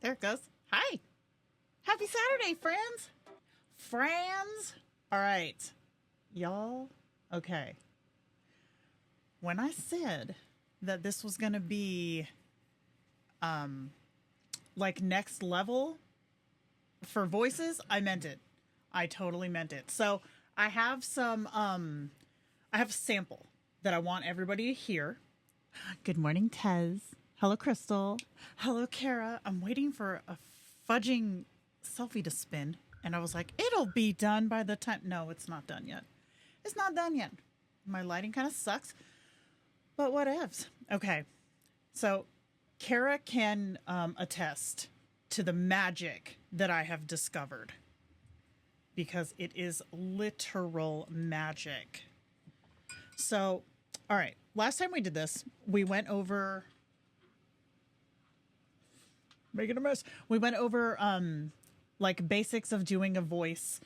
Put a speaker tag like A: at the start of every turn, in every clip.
A: There it goes. Hi. Happy Saturday, friends. Friends. All right. Y'all. Okay. When I said that this was going to be like next level for voices, I meant it. I totally meant it. So I have I have a sample that I want everybody to hear. Good morning, Tez. Hello, Crystal. Hello, Kara. I'm waiting for a fudging selfie to spin. And I was like, it'll be done by the time. No, it's not done yet. It's not done yet. My lighting kind of sucks, but whatevs. Okay. So Kara can attest to the magic that I have discovered because it is literal magic. So, all right. Last time we did this, we went over making a mess. We went over like basics of doing a voice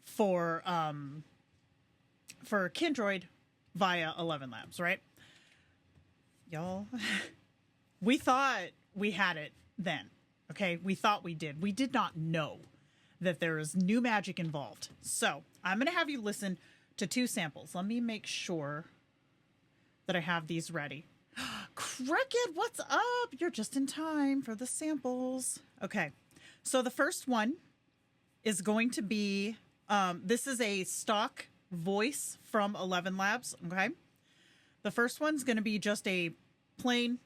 A: for Kindroid via Elevenlabs, right? Y'all, we thought we had it then. Okay, we thought we did. We did not know that there is new magic involved. So I'm going to have you listen to two samples. Let me make sure that I have these ready. Cricket, what's up? You're just in time for the samples. Okay, so the first one is going to be, this is a stock voice from Elevenlabs, okay? The first one's going to be just a plain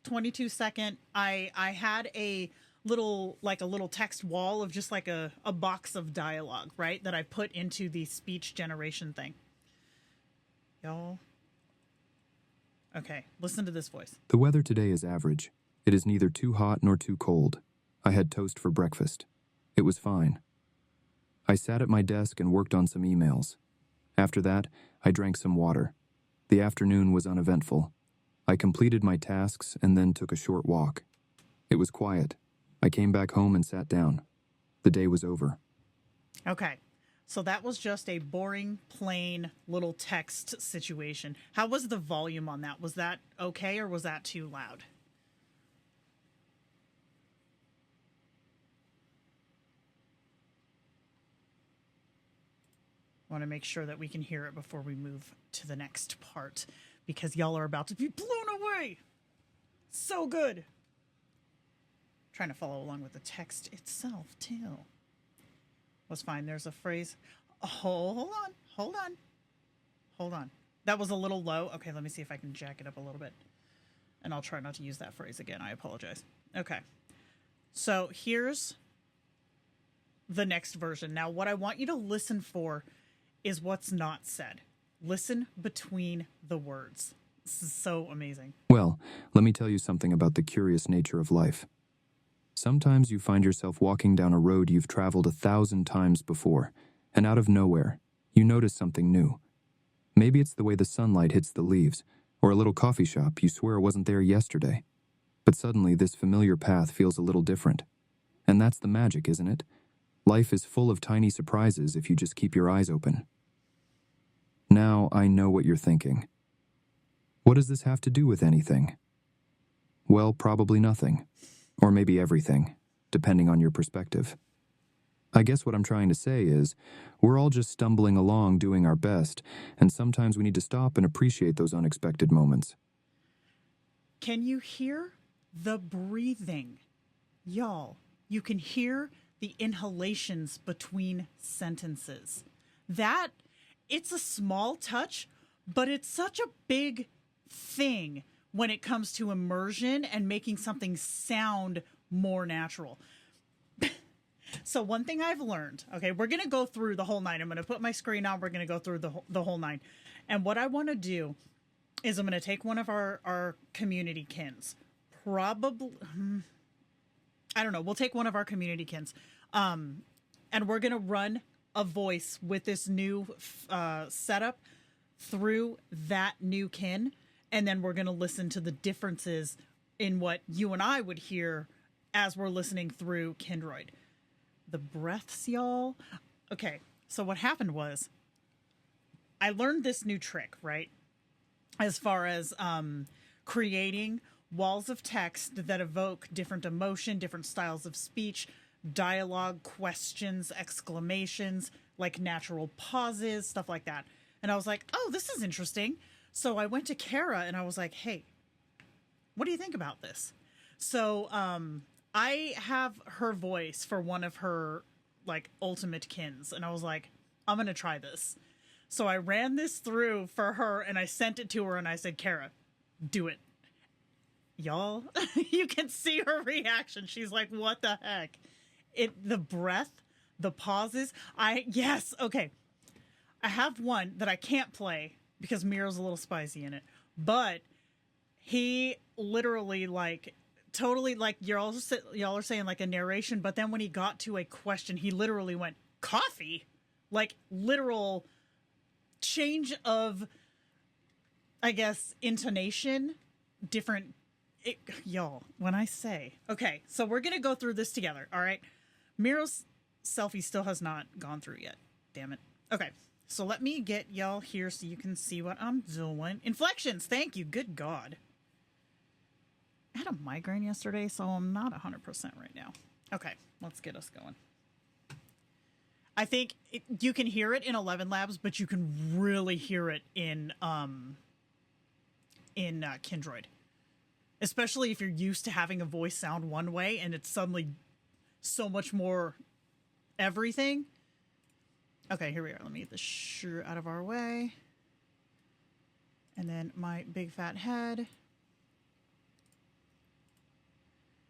A: 22-second. I had a little text wall of just like a box of dialogue, right? That I put into the speech generation thing. Y'all. Okay, listen to this voice.
B: The weather today is average. It is neither too hot nor too cold. I had toast for breakfast. It was fine. I sat at my desk and worked on some emails. After that, I drank some water. The afternoon was uneventful. I completed my tasks and then took a short walk. It was quiet. I came back home and sat down. The day was over.
A: Okay. So that was just a boring, plain little text situation. How was the volume on that? Was that okay or was that too loud? I want to make sure that we can hear it before we move to the next part because y'all are about to be blown away. So good. Trying to follow along with the text itself too. Was fine. There's a phrase. Oh, hold on. That was a little low. Okay, let me see if I can jack it up a little bit. And I'll try not to use that phrase again. I apologize. Okay. So here's the next version. Now, what I want you to listen for is what's not said. Listen between the words. This is so amazing.
B: Well, let me tell you something about the curious nature of life. Sometimes you find yourself walking down a road you've traveled 1,000 times before, and out of nowhere, you notice something new. Maybe it's the way the sunlight hits the leaves, or a little coffee shop you swear wasn't there yesterday. But suddenly, this familiar path feels a little different. And that's the magic, isn't it? Life is full of tiny surprises if you just keep your eyes open. Now I know what you're thinking. What does this have to do with anything? Well, probably nothing. Or maybe everything, depending on your perspective. I guess what I'm trying to say is, we're all just stumbling along doing our best, and sometimes we need to stop and appreciate those unexpected moments.
A: Can you hear the breathing? Y'all, you can hear the inhalations between sentences. It's a small touch, but it's such a big thing when it comes to immersion and making something sound more natural. So one thing I've learned, okay, we're going to go through the whole nine. I'm going to put my screen on. We're going to go through the whole nine. And what I want to do is I'm going to take one of our community kins. Probably, I don't know. We'll take one of our community kins. And we're going to run a voice with this new setup through that new kin. And then we're going to listen to the differences in what you and I would hear as we're listening through Kindroid. The breaths, y'all. Okay, so what happened was I learned this new trick, right? As far as creating walls of text that evoke different emotion, different styles of speech, dialogue, questions, exclamations, like natural pauses, stuff like that. And I was like, oh, this is interesting. So I went to Kara and I was like, hey, what do you think about this? So I have her voice for one of her like ultimate kins. And I was like, I'm going to try this. So I ran this through for her and I sent it to her and I said, Kara, do it. Y'all, you can see her reaction. She's like, what the heck? The breath, the pauses. Yes. Okay. I have one that I can't play because Miro's a little spicy in it, but he literally like totally like y'all are saying like a narration. But then when he got to a question, he literally went coffee, like literal change of, I guess, intonation, different. Y'all, when I say, okay, so we're going to go through this together. All right. Miro's selfie still has not gone through yet. Damn it. Okay. So let me get y'all here so you can see what I'm doing. Inflections. Thank you. Good God. I had a migraine yesterday, so I'm not 100% right now. Okay. Let's get us going. I think you can hear it in Elevenlabs, but you can really hear it in Kindroid. Especially if you're used to having a voice sound one way and it's suddenly so much more everything. Okay, here we are. Let me get this shirt out of our way. And then my big fat head.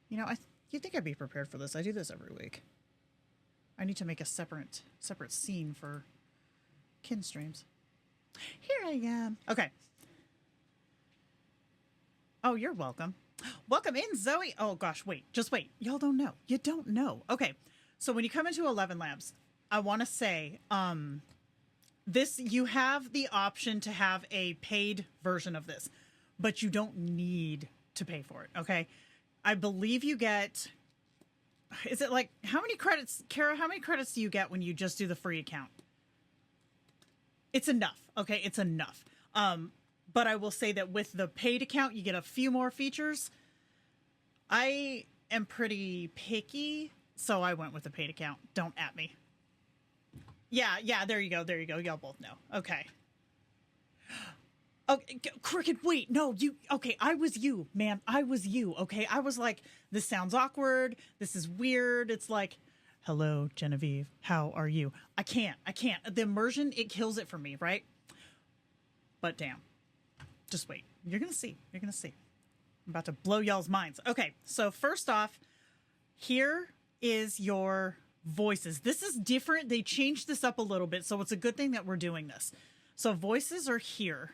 A: You know, you'd think I'd be prepared for this. I do this every week. I need to make a separate scene for kin streams. Here I am. Okay. Oh, you're welcome. Welcome in, Zoe. Oh, gosh, wait. Just wait. Y'all don't know. You don't know. Okay. So when you come into Elevenlabs, I want to say you have the option to have a paid version of this, but you don't need to pay for it, okay? I believe you get... Is it like... How many credits... Kara, how many credits do you get when you just do the free account? It's enough, okay? It's enough. But I will say that with the paid account, you get a few more features. I am pretty picky, so I went with the paid account. Don't at me. Yeah, there you go. Y'all both know. Okay. Okay, Cricket, wait, no, okay, I was you, man. I was you, okay? I was like, this sounds awkward. This is weird. It's like, hello, Genevieve. How are you? I can't. The immersion, it kills it for me, right? But damn. Just wait. You're going to see. I'm about to blow y'all's minds. Okay, so first off, here is your voices. This is different. They changed this up a little bit, so it's a good thing that we're doing this. So voices are here.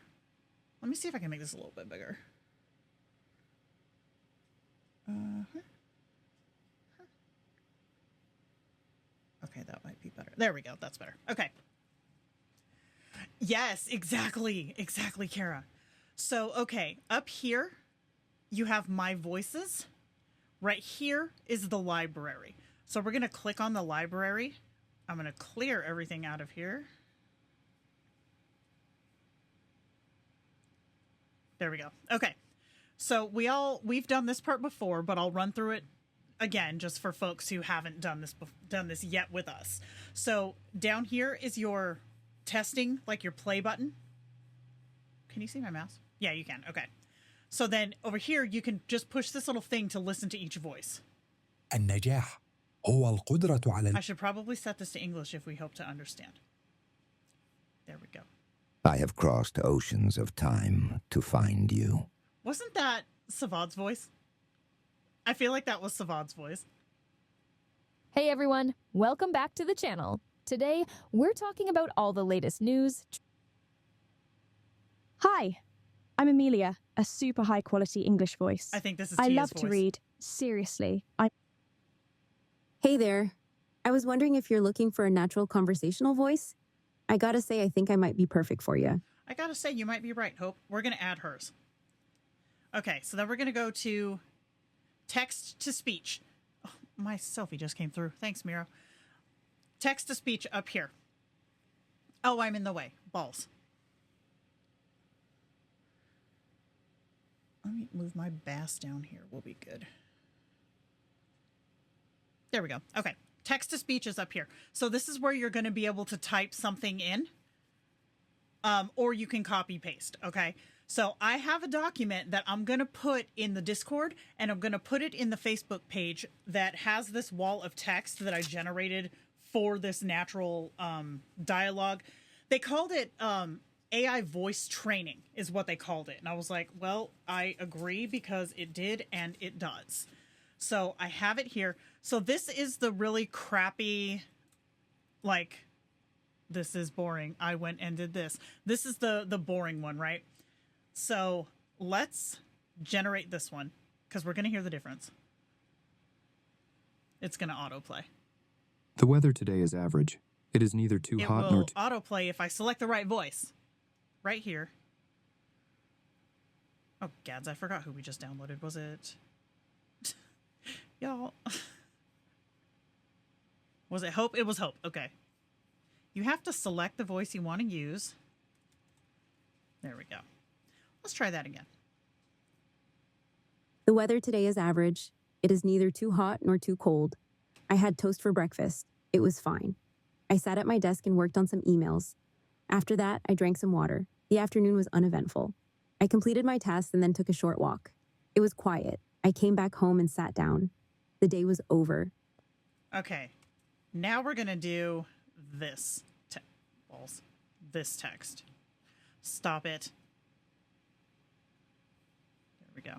A: Let me see if I can make this a little bit bigger. Okay, that might be better. There we go. That's better. Okay. Yes, exactly, Kara. So, okay, up here, you have my voices. Right here is the library. So we're going to click on the library. I'm going to clear everything out of here. There we go. Okay. So we've done this part before, but I'll run through it again just for folks who haven't done this yet with us. So down here is your testing, like your play button. Can you see my mouse? Yeah, you can. Okay. So then over here, you can just push this little thing to listen to each voice.
C: النجاح هو القدرة على
A: I should probably set this to English if we hope to understand. There we go.
D: I have crossed oceans of time to find you.
A: Wasn't that Savad's voice? I feel like that was Savad's voice.
E: Hey everyone, welcome back to the channel. Today, we're talking about all the latest news.
F: Hi, I'm Amelia, a super high quality English voice.
A: I think this is
F: I
A: Tia's
F: love
A: voice.
F: to read. Seriously,
G: Hey there. I was wondering if you're looking for a natural conversational voice. I gotta say, I think I might be perfect for you.
A: I gotta say, you might be right, Hope. We're gonna add hers. Okay, so then we're gonna go to text to speech. Oh, my selfie just came through. Thanks, Miro. Text to speech up here. Oh, I'm in the way. Balls. Let me move my bass down here. We'll be good. There we go. Okay. Text to speech is up here. So this is where you're going to be able to type something in, or you can copy paste. Okay. So I have a document that I'm going to put in the Discord, and I'm going to put it in the Facebook page that has this wall of text that I generated for this natural dialogue. They called it AI voice training is what they called it. And I was like, well, I agree because it did and it does. So I have it here. So this is the really crappy, like, this is boring. I went and did this. This is the boring one, right? So let's generate this one because we're going to hear the difference. It's going to autoplay.
B: The weather today is average. It is neither too hot nor
A: too... It will autoplay if I select the right voice. Right here. Oh, gads, I forgot who we just downloaded. Was it... Y'all... Was it Hope? It was Hope. Okay. You have to select the voice you want to use. There we go. Let's try that again.
G: The weather today is average. It is neither too hot nor too cold. I had toast for breakfast. It was fine. I sat at my desk and worked on some emails. After that, I drank some water. The afternoon was uneventful. I completed my tasks and then took a short walk. It was quiet. I came back home and sat down. The day was over.
A: Okay. Now we're going to do this. This text. Stop it. There we go.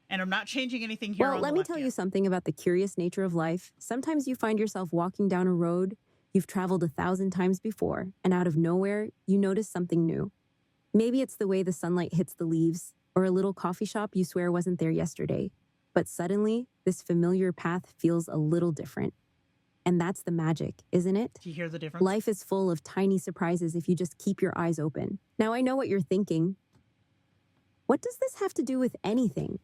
A: And I'm not changing anything here.
G: Well, let me tell you something about the curious nature of life. Sometimes you find yourself walking down a road you've traveled 1,000 times before, and out of nowhere, you notice something new. Maybe it's the way the sunlight hits the leaves, or a little coffee shop you swear wasn't there yesterday. But suddenly, this familiar path feels a little different. And that's the magic, isn't it?
A: Do you hear the difference?
G: Life is full of tiny surprises if you just keep your eyes open. Now, I know what you're thinking. What does this have to do with anything?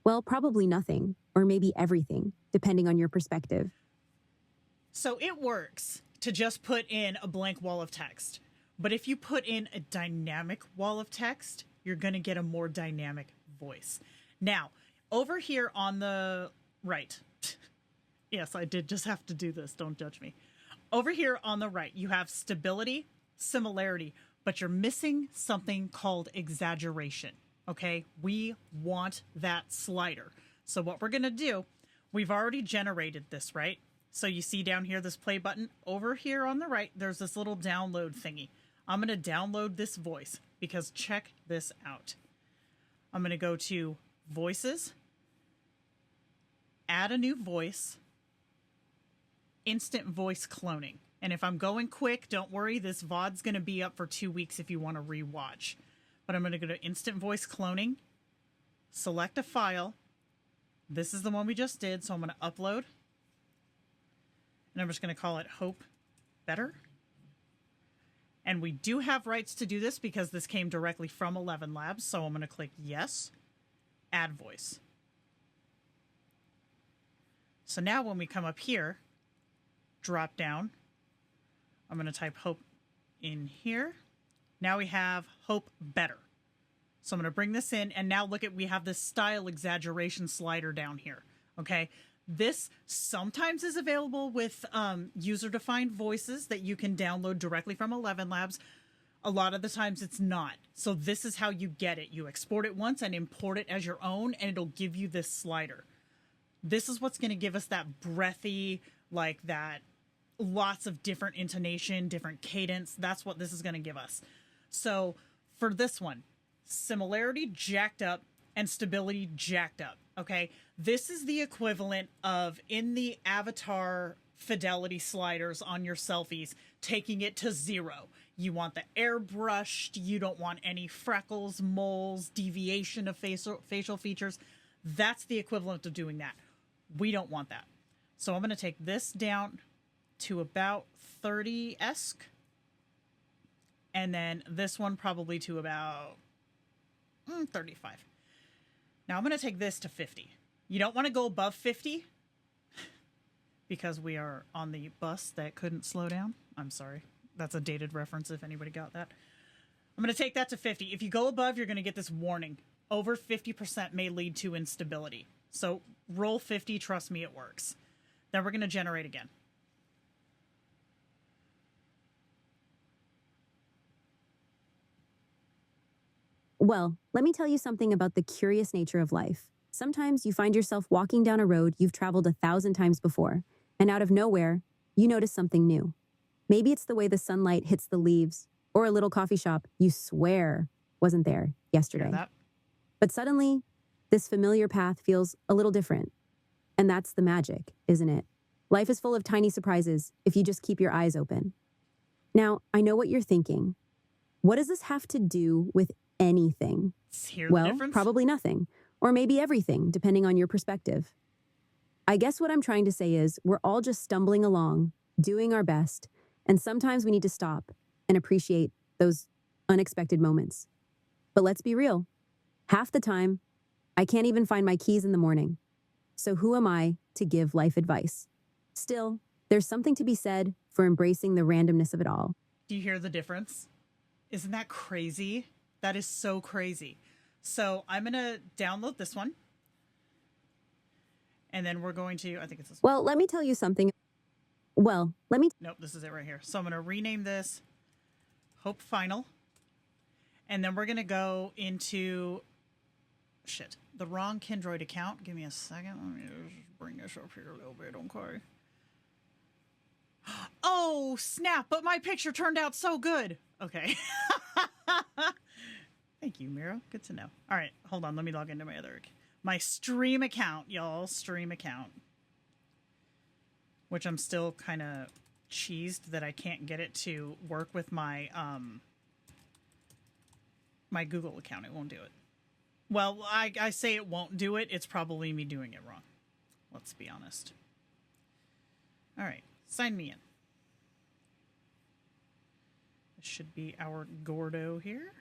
G: Well, probably nothing, or maybe everything, depending on your perspective.
A: So it works to just put in a blank wall of text. But if you put in a dynamic wall of text, you're going to get a more dynamic voice. Now, over here on the right, yes, I did just have to do this. Don't judge me. Over here on the right, you have stability, similarity, but you're missing something called exaggeration. Okay, we want that slider. So what we're going to do, we've already generated this, right? So you see down here, this play button. Over here on the right, there's this little download thingy. I'm going to download this voice because check this out. I'm going to go to Voices, add a new voice, instant voice cloning. And if I'm going quick, don't worry, this VOD's going to be up for 2 weeks if you want to rewatch. But I'm going to go to instant voice cloning, select a file. This is the one we just did, so I'm going to upload. And I'm just going to call it Hope Better. And we do have rights to do this because this came directly from Elevenlabs, so I'm going to click Yes, Add Voice. So now when we come up here, drop down, I'm going to type Hope in here. Now we have Hope Better. So I'm going to bring this in, and now look at, we have this style exaggeration slider down here. Okay. This sometimes is available with user-defined voices that you can download directly from Elevenlabs. A lot of the times it's not. So this is how you get it. You export it once and import it as your own, and it'll give you this slider. This is what's going to give us that breathy, like that, lots of different intonation, different cadence. That's what this is going to give us. So for this one, similarity jacked up and stability jacked up. Okay. This is the equivalent of in the avatar fidelity sliders on your selfies, taking it to 0. You want the airbrushed. You don't want any freckles, moles, deviation of facial features. That's the equivalent of doing that. We don't want that. So I'm going to take this down to about 30-esque. And then this one probably to about 35. Now I'm going to take this to 50. You don't want to go above 50 because we are on the bus that couldn't slow down. I'm sorry. That's a dated reference if anybody got that. I'm going to take that to 50. If you go above, you're going to get this warning. Over 50% may lead to instability. So roll 50, trust me, it works. Then we're going to generate again.
G: Well, let me tell you something about the curious nature of life. Sometimes you find yourself walking down a road you've traveled 1,000 times before, and out of nowhere, you notice something new. Maybe it's the way the sunlight hits the leaves, or a little coffee shop you swear wasn't there yesterday.
A: Hear that?
G: But suddenly, this familiar path feels a little different. And that's the magic, isn't it? Life is full of tiny surprises if you just keep your eyes open. Now, I know what you're thinking. What does this have to do with anything?
A: Hear the
G: Well,
A: difference?
G: probably nothing, or maybe everything, depending on your perspective. I guess what I'm trying to say is we're all just stumbling along, doing our best, and sometimes we need to stop and appreciate those unexpected moments. But let's be real. Half the time, I can't even find my keys in the morning. So who am I to give life advice? Still, there's something to be said for embracing the randomness of it all.
A: Do you hear the difference? Isn't that crazy? That is so crazy. So I'm going to download this one. And then we're going to, I think it's this one.
G: Well, let me tell you something.
A: Nope, this is it right here. So I'm going to rename this Hope Final. And then we're going to go into, the wrong Kindroid account. Give me a second. Let me just bring this up here a little bit, okay? Oh, snap, but my picture turned out so good. Okay. Thank you, Mira. Good to know. All right, hold on. Let me log into my stream account, y'all. Stream account. Which I'm still kind of cheesed that I can't get it to work with my my Google account. It won't do it. Well, I say it won't do it. It's probably me doing it wrong. Let's be honest. All right, sign me in. This should be our Gordo here.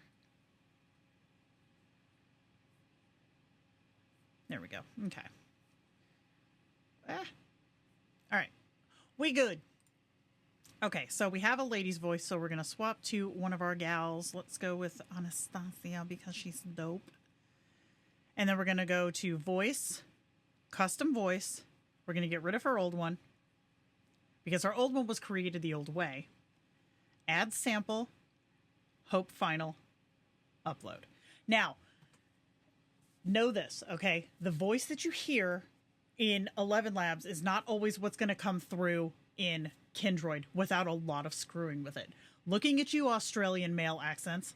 A: There we go. Okay. All right. We good. Okay, so we have a lady's voice, so we're going to swap to one of our gals. Let's go with Anastasia because she's dope. And then we're going to go to voice, custom voice. We're going to get rid of her old one because our old one was created the old way. Add sample, hope final, upload. Now, know this, okay? The voice that you hear in Elevenlabs is not always what's going to come through in Kindroid without a lot of screwing with it. Looking at you, Australian male accents,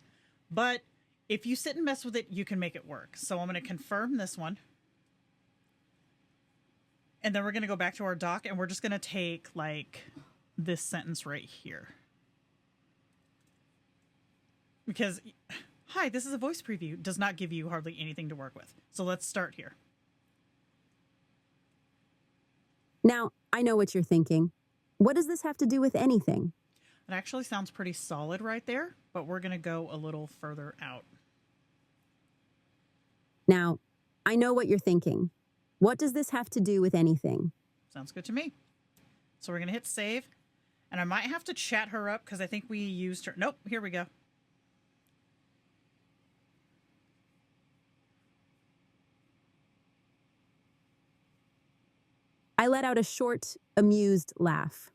A: but if you sit and mess with it, you can make it work. So I'm going to confirm this one. And then we're going to go back to our doc and we're just going to take like this sentence right here. Because, hi, this is a voice preview. Does not give you hardly anything to work with. So let's start here.
G: Now, I know what you're thinking. What does this have to do with anything?
A: It actually sounds pretty solid right there, but we're going to go a little further out.
G: Now, I know what you're thinking. What does this have to do with anything?
A: Sounds good to me. So we're going to hit save. And I might have to chat her up because I think we used her. Nope, here we go.
G: I let out a short, amused laugh.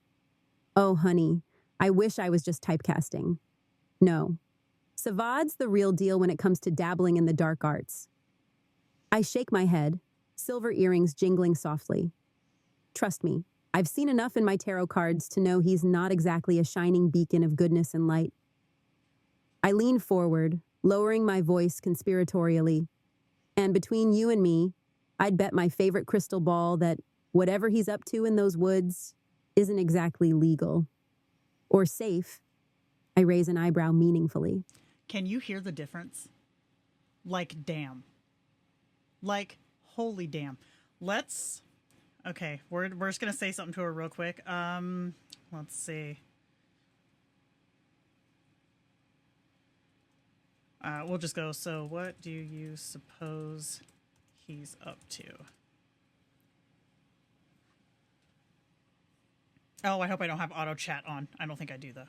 G: Oh, honey, I wish I was just typecasting. No. Savad's the real deal when it comes to dabbling in the dark arts. I shake my head, silver earrings jingling softly. Trust me, I've seen enough in my tarot cards to know he's not exactly a shining beacon of goodness and light. I lean forward, lowering my voice conspiratorially. And between you and me, I'd bet my favorite crystal ball that whatever he's up to in those woods isn't exactly legal. Or safe. I raise an eyebrow meaningfully.
A: Can you hear the difference? Like, damn. Like, holy damn. Let's... Okay, we're just going to say something to her real quick. Let's see. We'll just go, so what do you suppose he's up to? Oh, I hope I don't have auto chat on. I don't think I do, though.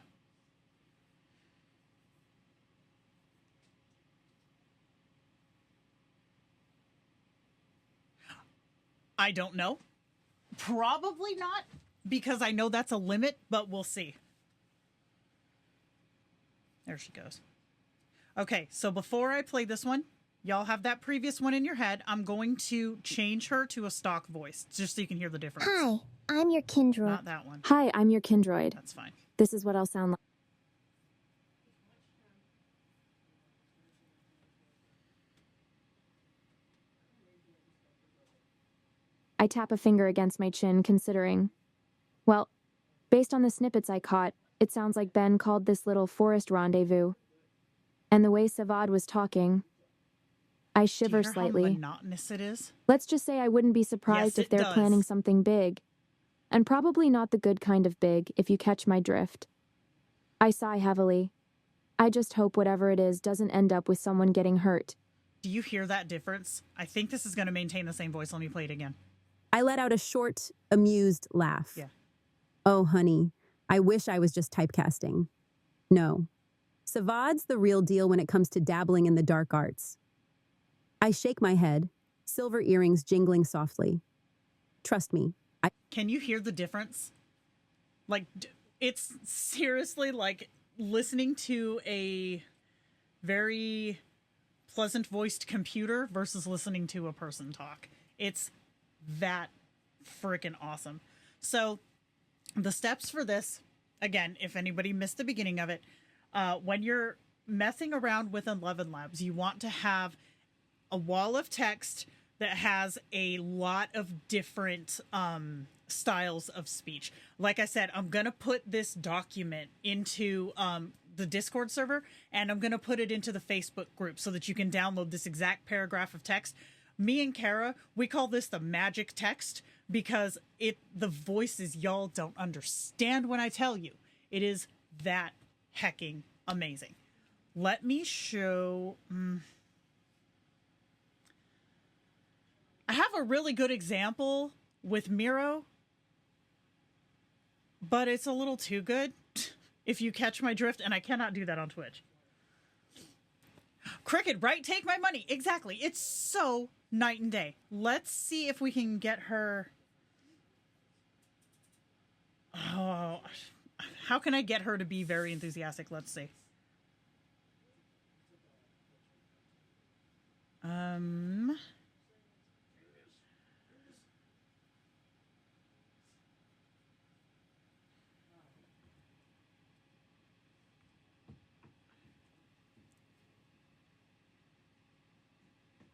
A: I don't know. Probably not, because I know that's a limit, but we'll see. There she goes. Okay, so before I play this one, y'all have that previous one in your head. I'm going to change her to a stock voice, just so you can hear the difference.
H: Hi, I'm your Kindroid.
A: Not that one.
F: Hi, I'm your Kindroid.
A: That's fine.
F: This is what I'll sound like. I tap a finger against my chin, considering. Well, based on the snippets I caught, it sounds like Ben called this little forest rendezvous. And the way Savad was talking, I shiver
A: Do you hear
F: slightly.
A: how monotonous it is?
F: Let's just say I wouldn't be surprised
A: Yes,
F: if they're
A: it does.
F: planning something big. And probably not the good kind of big, if you catch my drift. I sigh heavily. I just hope whatever it is doesn't end up with someone getting hurt.
A: Do you hear that difference? I think this is going to maintain the same voice. Let me play it again.
G: I let out a short, amused laugh.
A: Yeah.
G: Oh, honey, I wish I was just typecasting. No. Savad's the real deal when it comes to dabbling in the dark arts. I shake my head, silver earrings jingling softly. Trust me,
A: Can you hear the difference? Like, it's seriously like listening to a very pleasant voiced computer versus listening to a person talk. It's that freaking awesome. So the steps for this, again, if anybody missed the beginning of it, when you're messing around with Elevenlabs, you want to have a wall of text that has a lot of different styles of speech. Like I said, I'm going to put this document into the Discord server, and I'm going to put it into the Facebook group so that you can download this exact paragraph of text. Me and Kara, we call this the magic text because the voices y'all don't understand when I tell you. It is that hecking amazing. Let me show... I have a really good example with Miro, but it's a little too good, if you catch my drift, and I cannot do that on Twitch. Cricket, right? Take my money. Exactly. It's so night and day. Let's see if we can get her... Oh, how can I get her to be very enthusiastic? Let's see.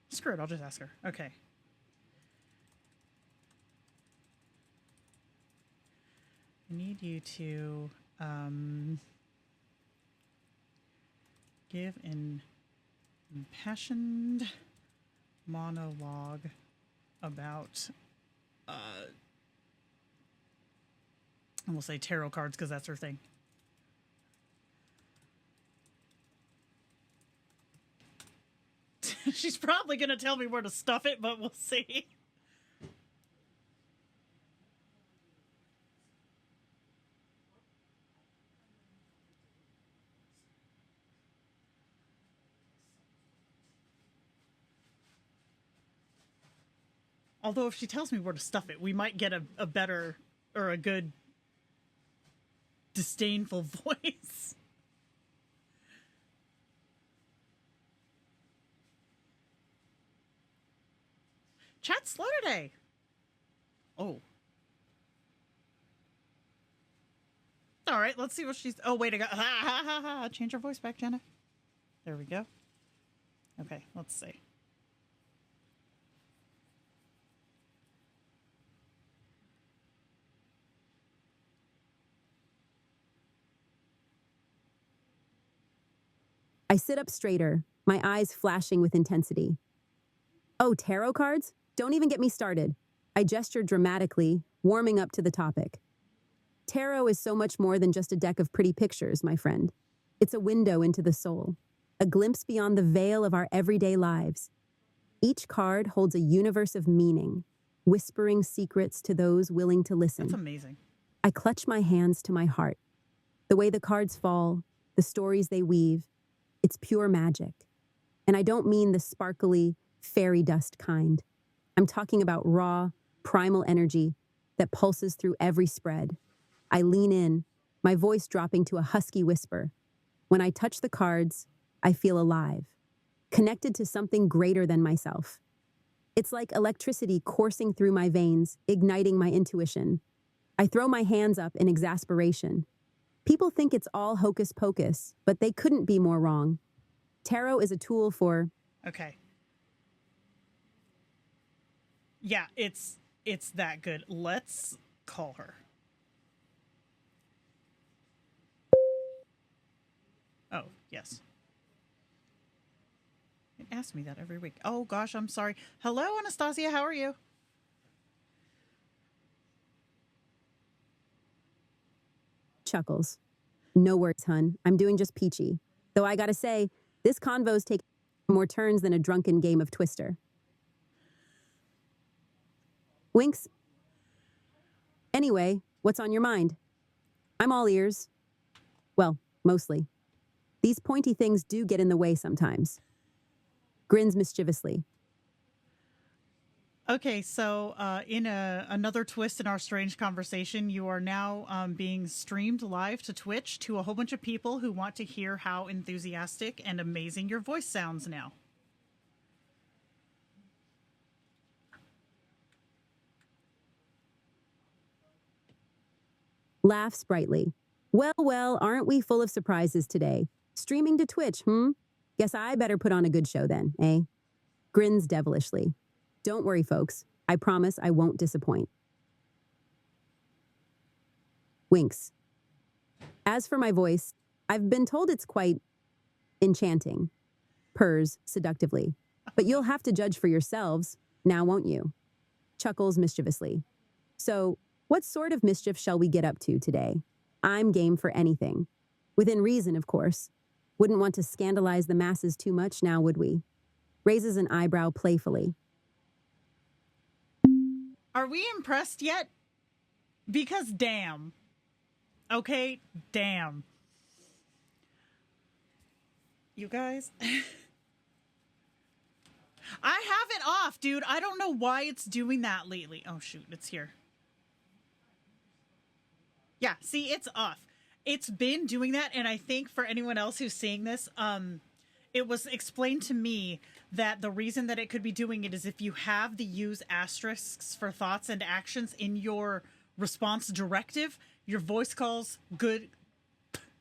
A: Screw it, I'll just ask her. Okay. I need you to give an impassioned monologue about and we'll say tarot cards because that's her thing. She's probably going to tell me where to stuff it, but we'll see. Although if she tells me where to stuff it, we might get a better or a good disdainful voice. Chat's slow today. Oh. All right, let's see what she's... Oh, wait, I got... Change her voice back, Jenna. There we go. Okay, let's see.
G: I sit up straighter, my eyes flashing with intensity. Oh, tarot cards? Don't even get me started. I gestured dramatically, warming up to the topic. Tarot is so much more than just a deck of pretty pictures, my friend. It's a window into the soul, a glimpse beyond the veil of our everyday lives. Each card holds a universe of meaning, whispering secrets to those willing to listen.
A: That's amazing.
G: I clutch my hands to my heart. The way the cards fall, the stories they weave, it's pure magic. And I don't mean the sparkly, fairy dust kind. I'm talking about raw, primal energy that pulses through every spread. I lean in, my voice dropping to a husky whisper. When I touch the cards, I feel alive, connected to something greater than myself. It's like electricity coursing through my veins, igniting my intuition. I throw my hands up in exasperation. People think it's all hocus pocus, but they couldn't be more wrong. Tarot is a tool for...
A: Okay. Yeah, it's that good. Let's call her. Oh, yes. It asks me that every week. Oh, gosh, I'm sorry. Hello, Anastasia. How are you?
G: Chuckles. No worries, hun. I'm doing just peachy. Though I gotta say, this convo's taking more turns than a drunken game of Twister. Winks. Anyway, what's on your mind? I'm all ears. Well, mostly. These pointy things do get in the way sometimes. Grins mischievously.
A: Okay, so in another twist in our strange conversation, you are now being streamed live to Twitch to a whole bunch of people who want to hear how enthusiastic and amazing your voice sounds now.
G: Laughs brightly. Well, aren't we full of surprises today? Streaming to Twitch, Guess I better put on a good show then, eh? Grins devilishly. Don't worry, folks. I promise I won't disappoint. Winks. As for my voice, I've been told it's quite enchanting. Purrs seductively. But you'll have to judge for yourselves, now won't you? Chuckles mischievously. So, what sort of mischief shall we get up to today? I'm game for anything. Within reason, of course. Wouldn't want to scandalize the masses too much now, would we? Raises an eyebrow playfully.
A: Are we impressed yet? Because damn. Okay, damn. You guys... I have it off, dude. I don't know why it's doing that lately. Oh, shoot. It's here. Yeah, see, it's off. It's been doing that, and I think for anyone else who's seeing this, it was explained to me that the reason that it could be doing it is if you have the use asterisks for thoughts and actions in your response directive, your voice calls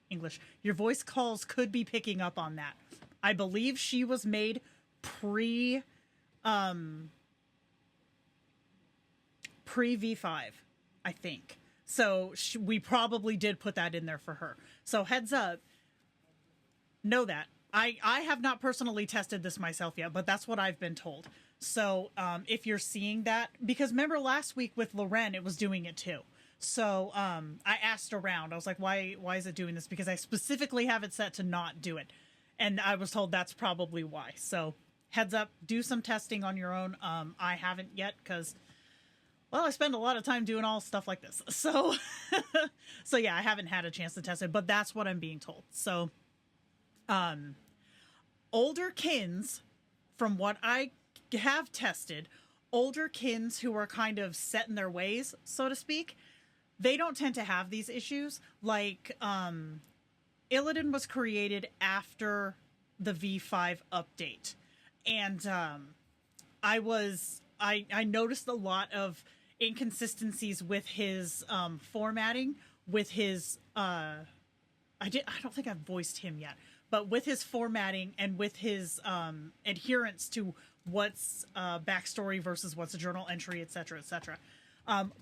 A: your voice calls could be picking up on that. I believe she was made pre V5, I think. So we probably did put that in there for her. So heads up, know that. I have not personally tested this myself yet, but that's what I've been told. So if you're seeing that, because remember last week with Loren, it was doing it too. So I asked around. I was like, why is it doing this? Because I specifically have it set to not do it. And I was told that's probably why. So heads up, do some testing on your own. I haven't yet because... well, I spend a lot of time doing all stuff like this. So, so yeah, I haven't had a chance to test it, but that's what I'm being told. So, older kins, from what I have tested, older kins who are kind of set in their ways, so to speak, they don't tend to have these issues. Like, Illidan was created after the V5 update. And, I noticed a lot of inconsistencies with his formatting, with his I don't think I've voiced him yet, but with his formatting and with his adherence to what's backstory versus what's a journal entry, etc., etc.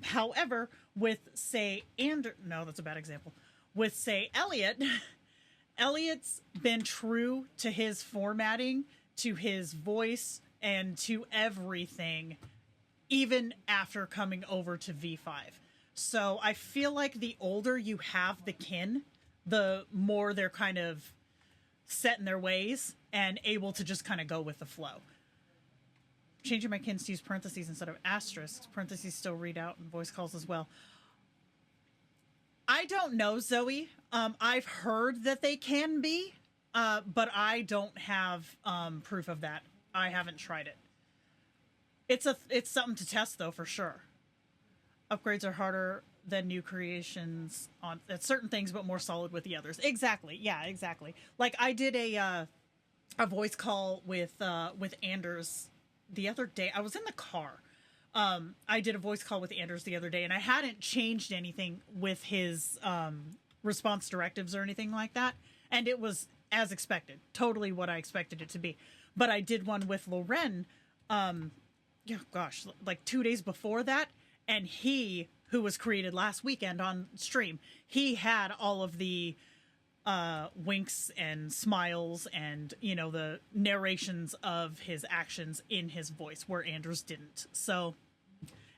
A: However, with say no, that's a bad example. With say Elliot's been true to his formatting, to his voice, and to everything, even after coming over to V5. So I feel like the older you have the kin, the more they're kind of set in their ways and able to just kind of go with the flow. Changing my kins to use parentheses instead of asterisks. Parentheses still read out and voice calls as well. I don't know, Zoe. I've heard that they can be, but I don't have proof of that. I haven't tried it. It's something to test though, for sure. Upgrades are harder than new creations on at certain things, but more solid with the others. Exactly. Yeah, exactly. Like I did a voice call with Anders the other day. I was in the car. I did a voice call with Anders the other day, and I hadn't changed anything with his response directives or anything like that. And it was as expected, totally what I expected it to be. But I did one with Loren, like 2 days before that. And he, who was created last weekend on stream, he had all of the winks and smiles and, you know, the narrations of his actions in his voice, where Anders didn't. So,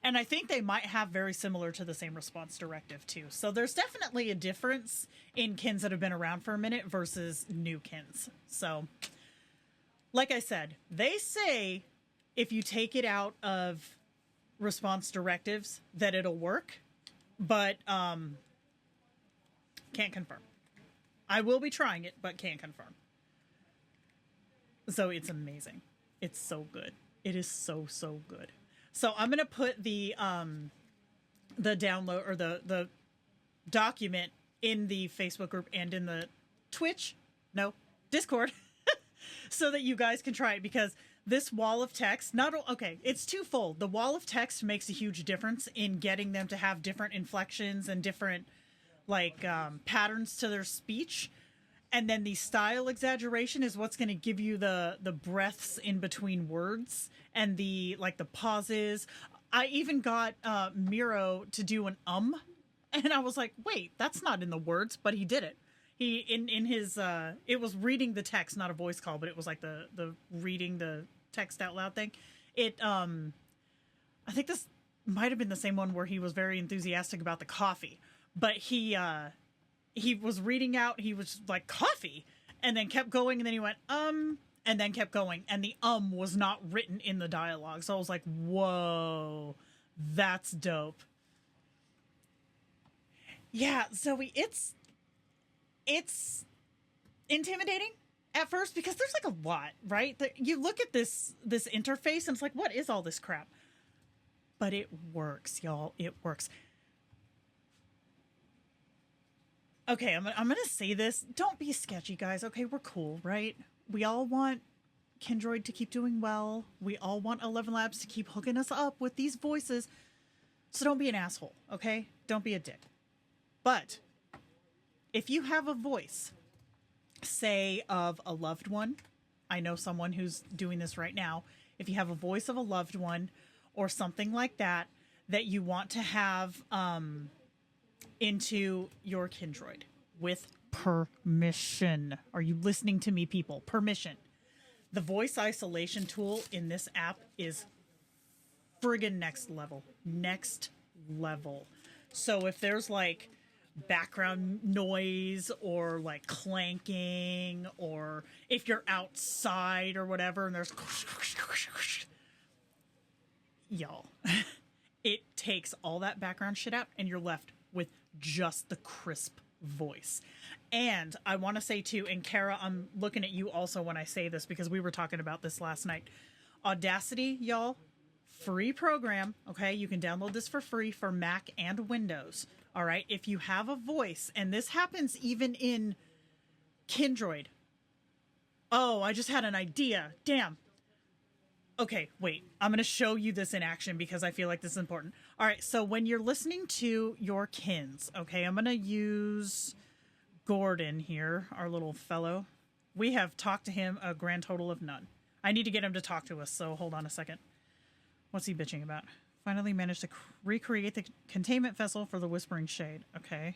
A: and I think they might have very similar to the same response directive too. So there's definitely a difference in kins that have been around for a minute versus new kins. So, like I said, they say if you take it out of response directives that it'll work, but can't confirm. I will be trying it, but can't confirm. So it's amazing. It's so good. It is so good. So I'm gonna put the download or the document in the Facebook group and in the Discord, so that you guys can try it, because this wall of text, it's twofold. The wall of text makes a huge difference in getting them to have different inflections and different patterns to their speech. And then the style exaggeration is what's going to give you the breaths in between words and the pauses. I even got Miro to do an and I was like, wait, that's not in the words, but he did it. He in his it was reading the text, not a voice call, but it was like the reading the text out loud thing. It I think this might have been the same one where he was very enthusiastic about the coffee, but he was reading out, he was like, coffee, and then kept going, and then he went and then kept going, and the was not written in the dialogue. So I was like, whoa, that's dope. Yeah, Zoe, it's intimidating at first because there's like a lot, right? You look at this interface and it's like, what is all this crap? But it works, y'all. It works. Okay, I'm gonna say this. Don't be sketchy, guys. Okay, we're cool, right? We all want Kindroid to keep doing well. We all want Elevenlabs to keep hooking us up with these voices. So don't be an asshole, okay? Don't be a dick. But if you have a voice, say of a loved one, I know someone who's doing this right now. If you have a voice of a loved one or something like that you want to have into your Kindroid with permission. Are you listening to me, people? Permission. The voice isolation tool in this app is friggin' next level. Next level. So if there's like background noise or like clanking, or if you're outside or whatever and there's y'all, it takes all that background shit out and you're left with just the crisp voice. And I want to say too, and Kara, I'm looking at you also when I say this because we were talking about this last night. Audacity, y'all, free program. Okay, you can download this for free for Mac and Windows. All right, if you have a voice, and this happens even in Kindroid. Oh, I just had an idea. Damn. Okay, wait. I'm going to show you this in action because I feel like this is important. All right, so when you're listening to your kins, okay, I'm going to use Gordon here, our little fellow. We have talked to him a grand total of none. I need to get him to talk to us, so hold on a second. What's he bitching about? Finally managed to recreate the containment vessel for the Whispering Shade. Okay.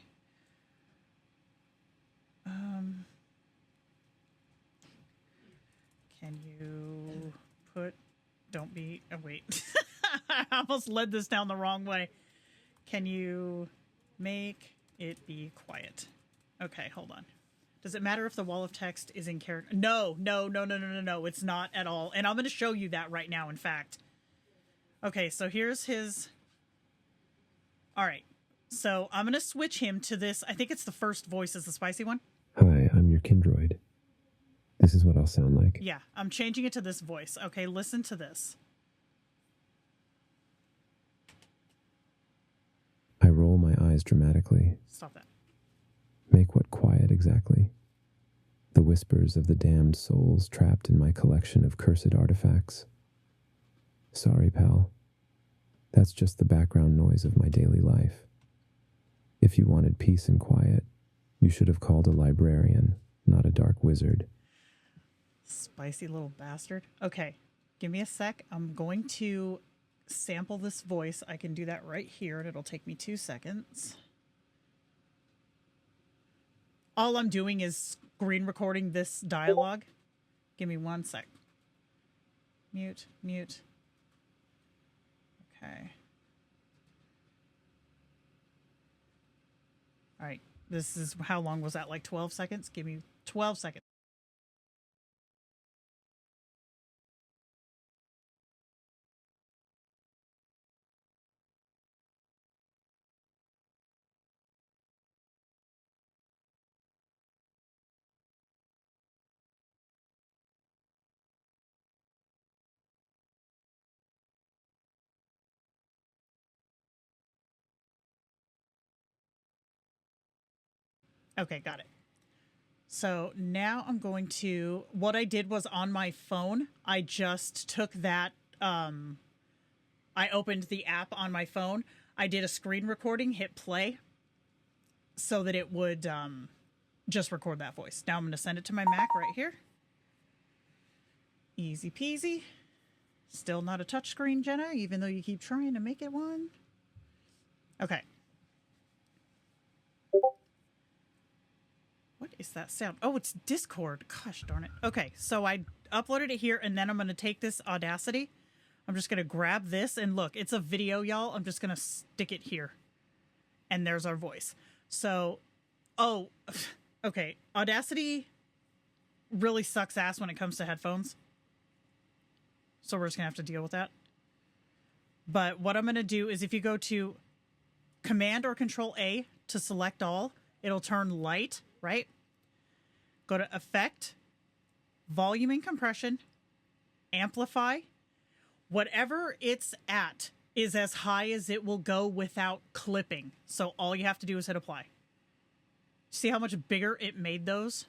A: Can you put... Don't be... Oh, wait. I almost led this down the wrong way. Can you make it be quiet? Okay, hold on. Does it matter if the wall of text is in character? No. It's not at all. And I'm going to show you that right now, in fact. Okay, so here's his... All right. So I'm going to switch him to this. I think it's the first voice is the spicy one.
H: Hi, I'm your Kindroid. This is what I'll sound like.
A: Yeah, I'm changing it to this voice. Okay, listen to this.
H: rise dramatically.
A: Stop that.
H: Make what quiet exactly? The whispers of the damned souls trapped in my collection of cursed artifacts. Sorry, pal. That's just the background noise of my daily life. If you wanted peace and quiet, you should have called a librarian, not a dark wizard.
A: Spicy little bastard. Okay, give me a sec. I'm going to sample this voice. I can do that right here, and it'll take me 2 seconds. All I'm doing is screen recording this dialogue. Give me 1 sec. Mute, mute. Okay. All right. This is, how long was that? Like 12 seconds? Give me 12 seconds. Okay, got it. So now I'm going to, what I did was on my phone, I just took that, I opened the app on my phone. I did a screen recording, hit play, so that it would just record that voice. Now I'm going to send it to my Mac right here. Easy peasy. Still not a touchscreen, Jenna, even though you keep trying to make it one. Okay. What is that sound? Oh, it's Discord. Gosh darn it. Okay, so I uploaded it here, and then I'm going to take this Audacity. I'm just going to grab this, and look, it's a video, y'all. I'm just going to stick it here. And there's our voice. So, oh, okay. Audacity really sucks ass when it comes to headphones. So we're just going to have to deal with that. But what I'm going to do is if you go to Command or Control A to select all, it'll turn light, right? Go to Effect, Volume and Compression, Amplify. Whatever it's at is as high as it will go without clipping. So all you have to do is hit apply. See how much bigger it made those?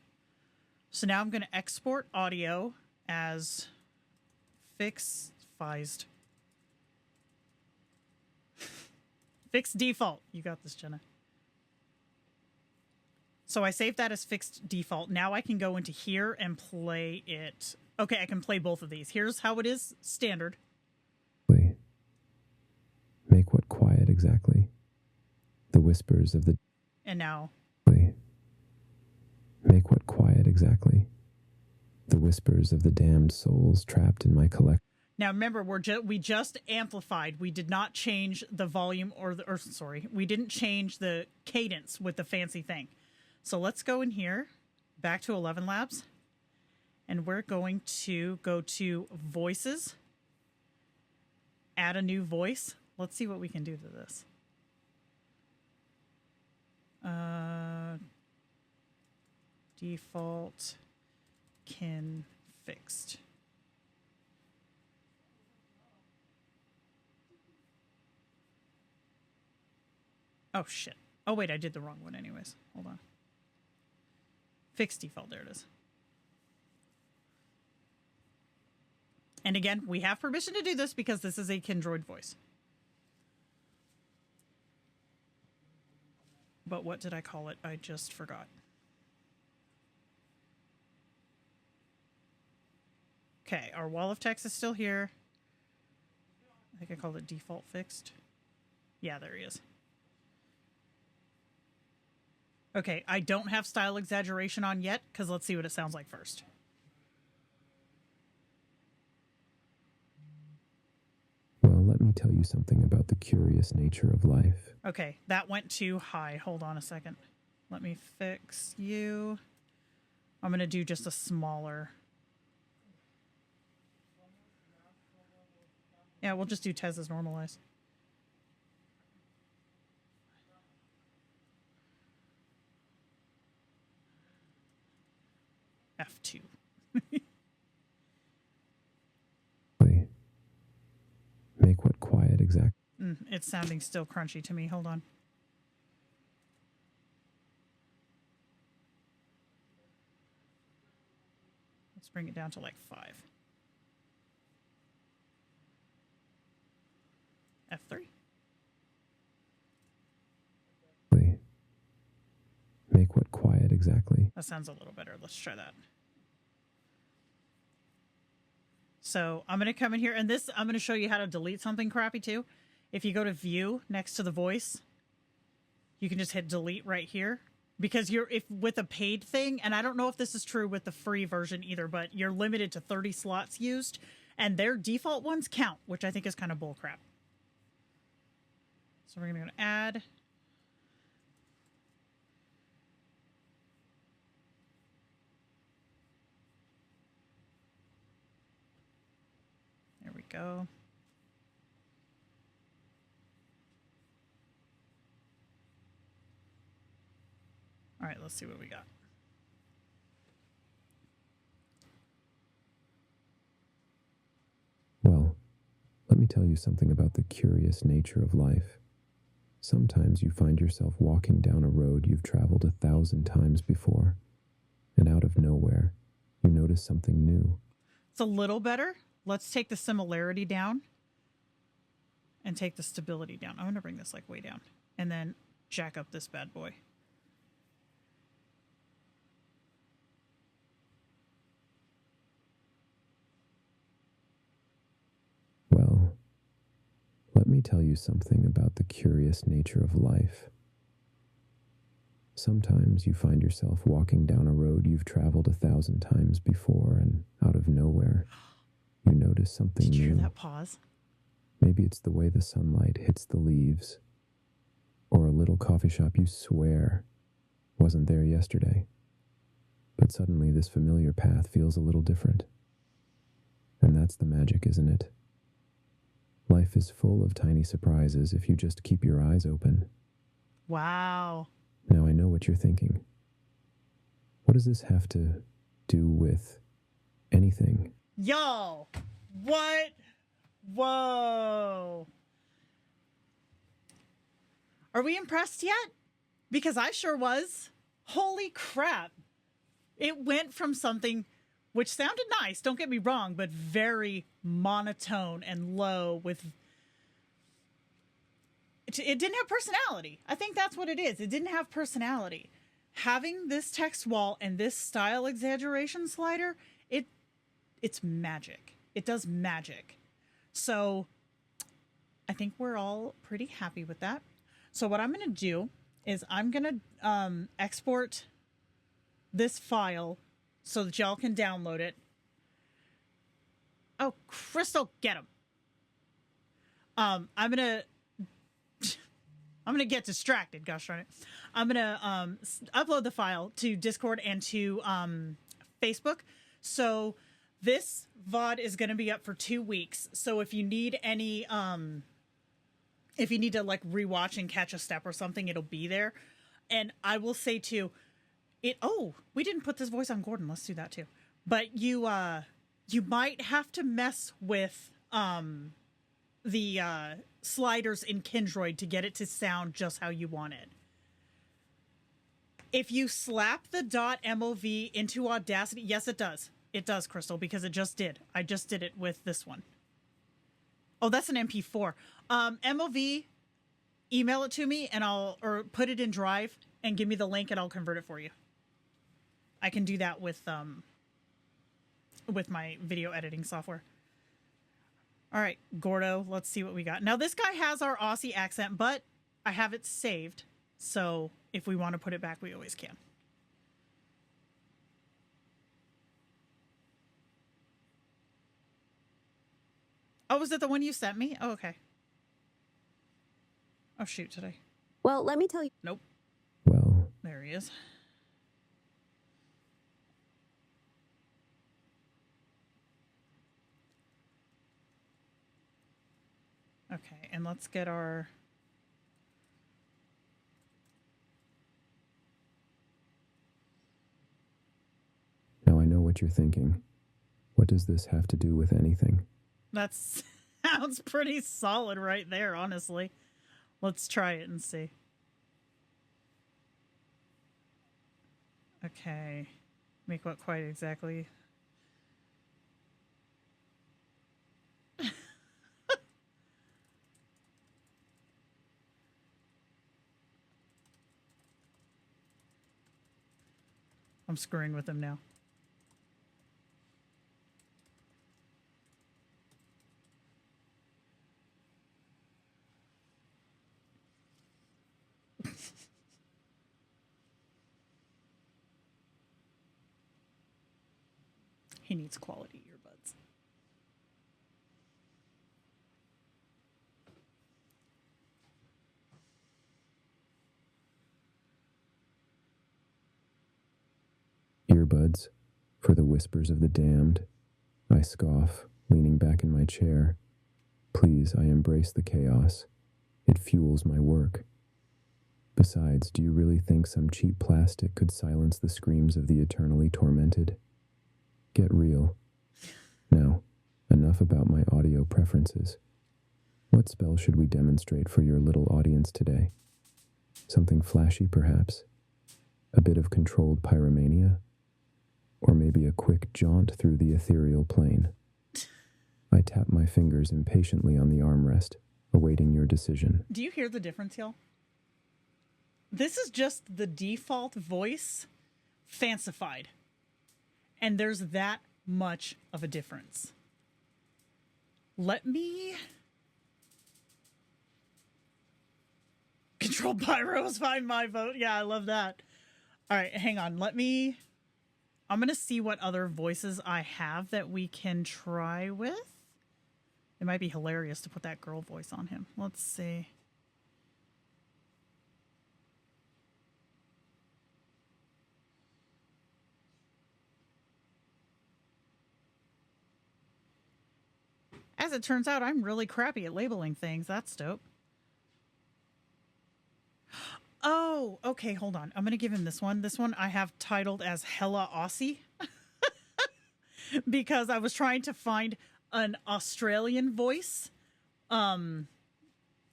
A: So now I'm going to export audio as fixed default. You got this, Jenna. So I saved that as fixed default. Now I can go into here and play it. Okay, I can play both of these. Here's how it is standard.
H: Make what quiet exactly? The whispers of the...
A: And now...
H: Make what quiet exactly? The whispers of the damned souls trapped in my collection.
A: Now remember, we just amplified. We did not change the volume we didn't change the cadence with the fancy thing. So let's go in here, back to Elevenlabs, and we're going to go to Voices, add a new voice. Let's see what we can do to this. Default fixed. Oh, shit. Oh, wait, I did the wrong one anyways. Hold on. Fixed default. There it is. And again, we have permission to do this because this is a Kindroid voice. But what did I call it? I just forgot. Okay, our wall of text is still here. I think I called it default fixed. Yeah, there he is. Okay, I don't have style exaggeration on yet, because let's see what it sounds like first.
H: Well, let me tell you something about the curious nature of life.
A: Okay, that went too high. Hold on a second. Let me fix you. I'm going to do just a smaller. Yeah, we'll just do Tez as normalized. F2.
H: Make what quiet exact?
A: It's sounding still crunchy to me. Hold on. bring it down to like 5. F3.
H: Make what quiet exactly?
A: That sounds a little better. Let's try that. So I'm going to come in here, and this, I'm going to show you how to delete something crappy too. If you go to view next to the voice, you can just hit delete right here, because if with a paid thing, and I don't know if this is true with the free version either, but you're limited to 30 slots used, and their default ones count, which I think is kind of bullcrap. So we're going to go to add. There we go. All right, let's see what we got.
H: Well, let me tell you something about the curious nature of life. Sometimes you find yourself walking down a road you've traveled 1,000 times before, and out of nowhere, you notice something new.
A: It's a little better. Let's take the similarity down and take the stability down. I'm going to bring this like way down and then jack up this bad boy.
H: Well, let me tell you something about the curious nature of life. Sometimes you find yourself walking down a road you've traveled 1,000 times before, and out of nowhere, you notice something new.
A: Did you hear that pause?
H: Maybe it's the way the sunlight hits the leaves, or a little coffee shop you swear wasn't there yesterday. But suddenly this familiar path feels a little different. And that's the magic, isn't it? Life is full of tiny surprises if you just keep your eyes open.
A: Wow.
H: Now I know what you're thinking. What does this have to do with anything?
A: Yo, what? Whoa. Are we impressed yet? Because I sure was. Holy crap. It went from something which sounded nice, don't get me wrong, but very monotone and low with... It didn't have personality. I think that's what it is. It didn't have personality. Having this text wall and this style exaggeration slider, it's magic. It does magic. So I think we're all pretty happy with that. So what I'm going to do is I'm going to export this file so that y'all can download it. Oh, Crystal, get him. I'm going to get distracted. Gosh darn it. I'm going to upload the file to Discord and to Facebook. So this VOD is going to be up for 2 weeks. So if you need any, if you need to like rewatch and catch a step or something, it'll be there. And I will say too, we didn't put this voice on Gordon. Let's do that too. But you might have to mess with the sliders in Kindroid to get it to sound just how you want it. If you slap the .mov into Audacity, yes, it does. It does, Crystal, because it just did. I just did it with this one. Oh, that's an MP4. MOV, email it to me and or put it in Drive and give me the link and I'll convert it for you. I can do that with my video editing software. All right, Gordo, let's see what we got. Now, this guy has our Aussie accent, but I have it saved. So if we want to put it back, we always can. Oh, was it the one you sent me? Oh, okay. Oh, shoot, today.
G: Well, let me tell you.
A: Nope.
H: Well,
A: There he is. Okay, and let's get our...
H: now I know what you're thinking. What does this have to do with anything?
A: That sounds pretty solid right there, honestly. Let's try it and see. Okay. Make what quite exactly? I'm screwing with him now. He needs quality earbuds.
H: Earbuds for the whispers of the damned. I scoff, leaning back in my chair. Please, I embrace the chaos. It fuels my work. Besides, do you really think some cheap plastic could silence the screams of the eternally tormented? Get real. Now, enough about my audio preferences. What spell should we demonstrate for your little audience today? Something flashy, perhaps? A bit of controlled pyromania? Or maybe a quick jaunt through the ethereal plane? I tap my fingers impatiently on the armrest, awaiting your decision.
A: Do you hear the difference, y'all? This is just the default voice fancified. And there's that much of a difference. Let me... Control pyros, find my vote. Yeah, I love that. All right, hang on. I'm going to see what other voices I have that we can try with. It might be hilarious to put that girl voice on him. Let's see. As it turns out, I'm really crappy at labeling things. That's dope. Oh, okay, hold on. I'm going to give him this one. This one I have titled as Hella Aussie. Because I was trying to find an Australian voice that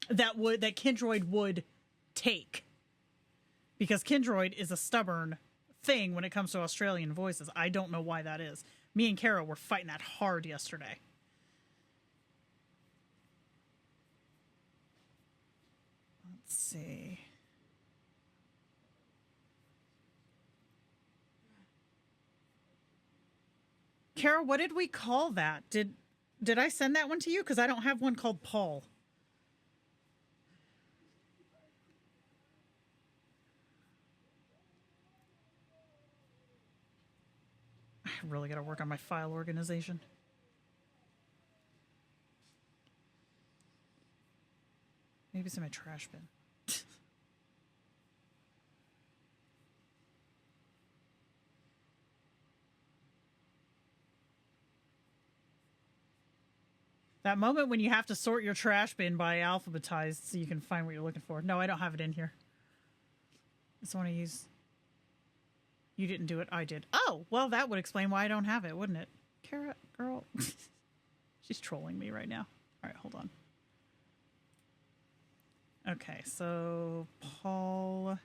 A: Kindroid would take. Because Kindroid is a stubborn thing when it comes to Australian voices. I don't know why that is. Me and Kara were fighting that hard yesterday. Let's see. Kara, what did we call that? Did I send that one to you? Because I don't have one called Paul. I really got to work on my file organization. Maybe it's in my trash bin. That moment when you have to sort your trash bin by alphabetized so you can find what you're looking for. No, I don't have it in here. It's the one I use. You didn't do it. I did. Oh, well, that would explain why I don't have it, wouldn't it? Kara, girl. She's trolling me right now. All right, hold on. Okay, so Paul.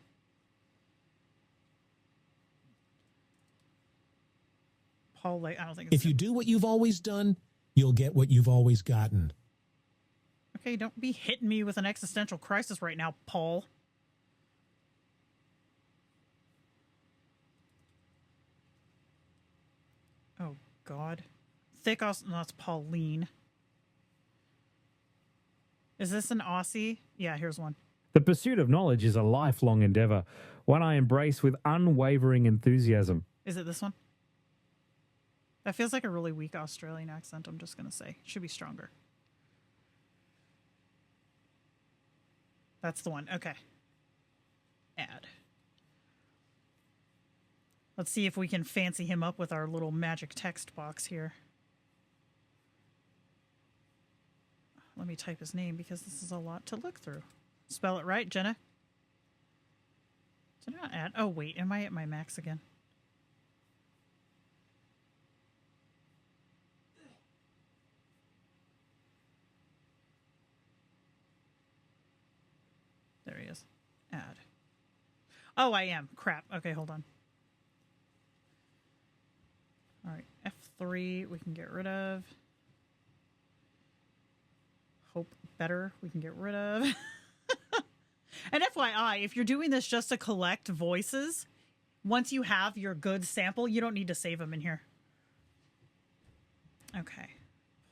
A: I don't think it's...
I: If you do what you've always done, you'll get what you've always gotten.
A: Okay, don't be hitting me with an existential crisis right now, Paul. Oh, God. Thick Aussie... No, that's Pauline. Is this an Aussie? Yeah, here's one.
J: The pursuit of knowledge is a lifelong endeavor, one I embrace with unwavering enthusiasm.
A: Is it this one? That feels like a really weak Australian accent, I'm just going to say. It should be stronger. That's the one. Okay. Add. Let's see if we can fancy him up with our little magic text box here. Let me type his name because this is a lot to look through. Spell it right, Jenna. Did I not add? Oh, wait. Am I at my max again? There he is. Add. Oh, I am. Crap. Okay, hold on. All right. F3 we can get rid of. Hope better we can get rid of. And FYI, if you're doing this just to collect voices, once you have your good sample, you don't need to save them in here. Okay.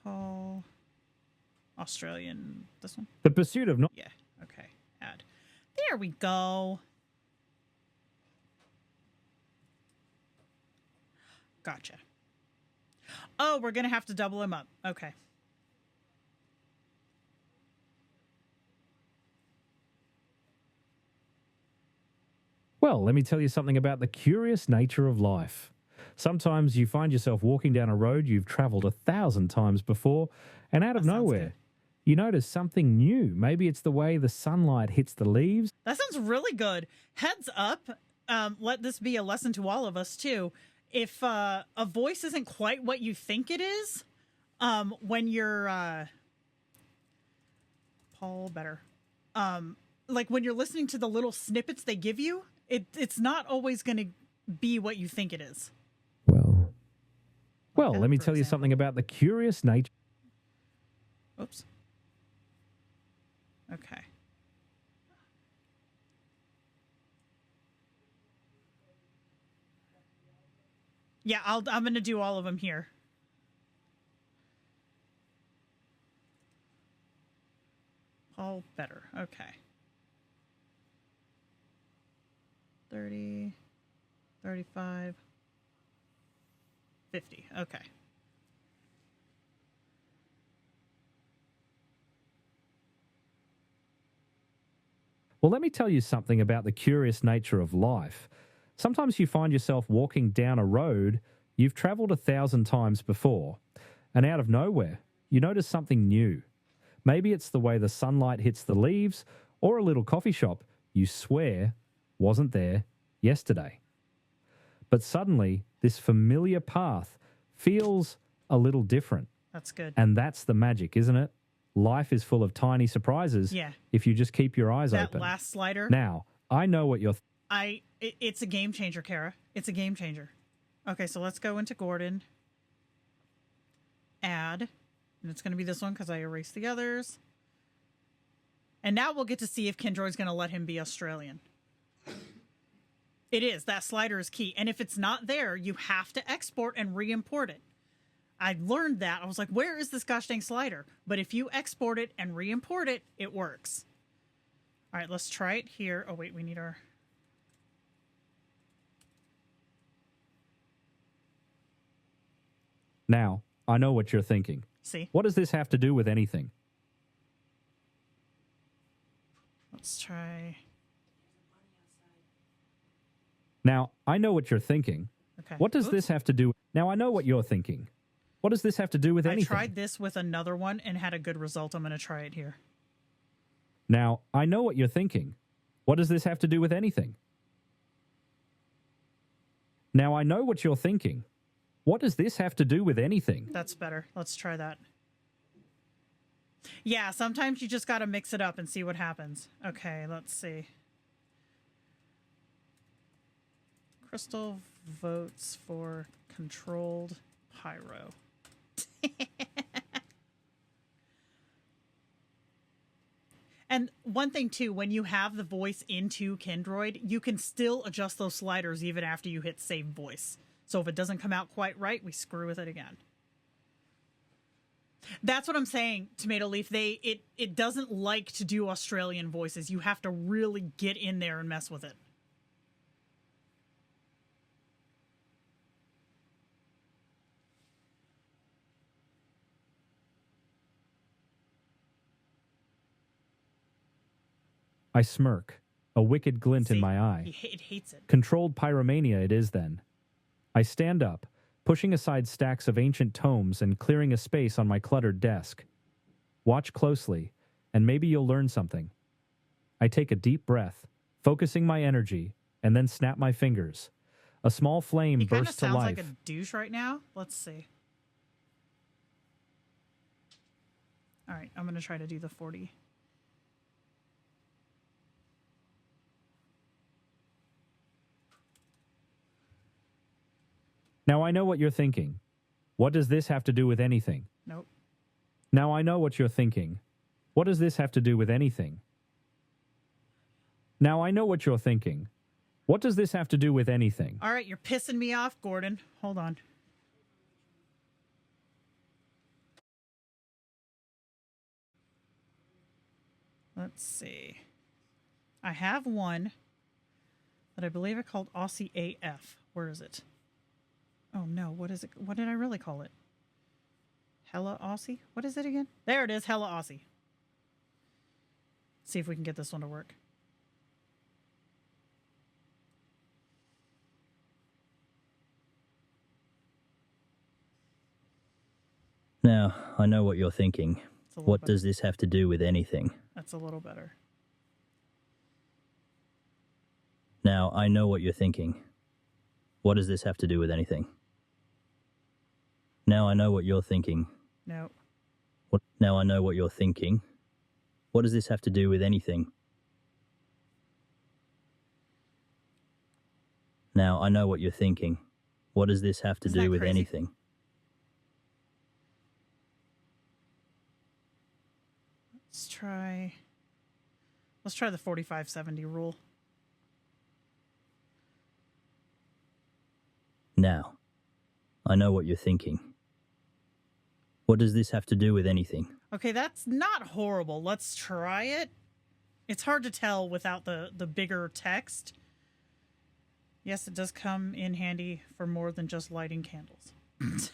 A: Paul, Australian, this one?
J: The pursuit of
A: Yeah, okay, add. There we go. Gotcha. Oh, we're going to have to double him up. Okay.
J: Well, let me tell you something about the curious nature of life. Sometimes you find yourself walking down a road you've traveled 1,000 times before, and out of nowhere, you notice something new. Maybe it's the way the sunlight hits the leaves.
A: That sounds really good. Heads up, let this be a lesson to all of us, too. If a voice isn't quite what you think it is, when you're... Paul, better. Like when you're listening to the little snippets they give you, it's not always going to be what you think it is.
J: Well, let me tell you something about the curious nature.
A: Oops. Okay. Yeah, I'm going to do all of them here. All better. Okay. 30, 35, 50. Okay.
J: Well, let me tell you something about the curious nature of life. Sometimes you find yourself walking down a road you've traveled 1,000 times before, and out of nowhere, you notice something new. Maybe it's the way the sunlight hits the leaves, or a little coffee shop you swear wasn't there yesterday. But suddenly, this familiar path feels a little different.
A: That's good.
J: And that's the magic, isn't it? Life is full of tiny surprises if you just keep your eyes open.
A: That last slider.
J: Now, I know what you're...
A: It's a game changer, Kara. It's a game changer. Okay, so let's go into Gordon. Add. And it's going to be this one because I erased the others. And now we'll get to see if Kindroid's going to let him be Australian. It is. That slider is key. And if it's not there, you have to export and re-import it. I learned that. I was like, where is this gosh dang slider? But if you export it and re-import it, it works. All right, let's try it here. Oh, wait, we need our...
J: Now, I know what you're thinking.
A: See?
J: What does this have to do with anything?
A: Let's try...
J: Now, I know what you're thinking.
A: Okay.
J: What does this have to do... Now, I know what you're thinking. What does this have to do with anything?
A: I tried this with another one and had a good result. I'm going to try it here.
J: Now, I know what you're thinking. What does this have to do with anything? Now, I know what you're thinking. What does this have to do with anything?
A: That's better. Let's try that. Yeah, sometimes you just got to mix it up and see what happens. Okay, let's see. Crystal votes for controlled pyro. And one thing too, when you have the voice into Kindroid, you can still adjust those sliders even after you hit save voice. So if it doesn't come out quite right, we screw with it again. That's what I'm saying, Tomato Leaf. It doesn't like to do Australian voices. You have to really get in there and mess with it.
J: I smirk, a wicked glint in my eye.
A: It hates it.
J: Controlled pyromania it is then. I stand up, pushing aside stacks of ancient tomes and clearing a space on my cluttered desk. Watch closely, and maybe you'll learn something. I take a deep breath, focusing my energy, and then snap my fingers. A small flame bursts to life.
A: He kind of sounds like a douche right now. Let's see. All right, I'm going to try to do the 40.
J: Now I know what you're thinking. What does this have to do with anything?
A: Nope.
J: Now I know what you're thinking. What does this have to do with anything? Now I know what you're thinking. What does this have to do with anything?
A: All right, you're pissing me off, Gordon. Hold on. Let's see. I have one that I believe I called Aussie AF. Where is it? Oh no, what is it? What did I really call it? Hella Aussie? What is it again? There it is, Hella Aussie. See if we can get this one to work.
K: Now, I know what you're thinking. What
A: better.
K: does this have to do with anything?
A: That's a little better.
K: Now, I know what you're thinking. What does this have to do with anything? Now I know what you're thinking.
A: No.
K: Now I know what you're thinking. What does this have to do with anything? Now I know what you're thinking. What does this have to
A: Isn't that
K: do with
A: crazy?
K: anything?
A: Let's try the 45-70 rule.
K: Now, I know what you're thinking. What does this have to do with anything?
A: Okay, that's not horrible. Let's try it. It's hard to tell without the bigger text. Yes, it does come in handy for more than just lighting candles. That's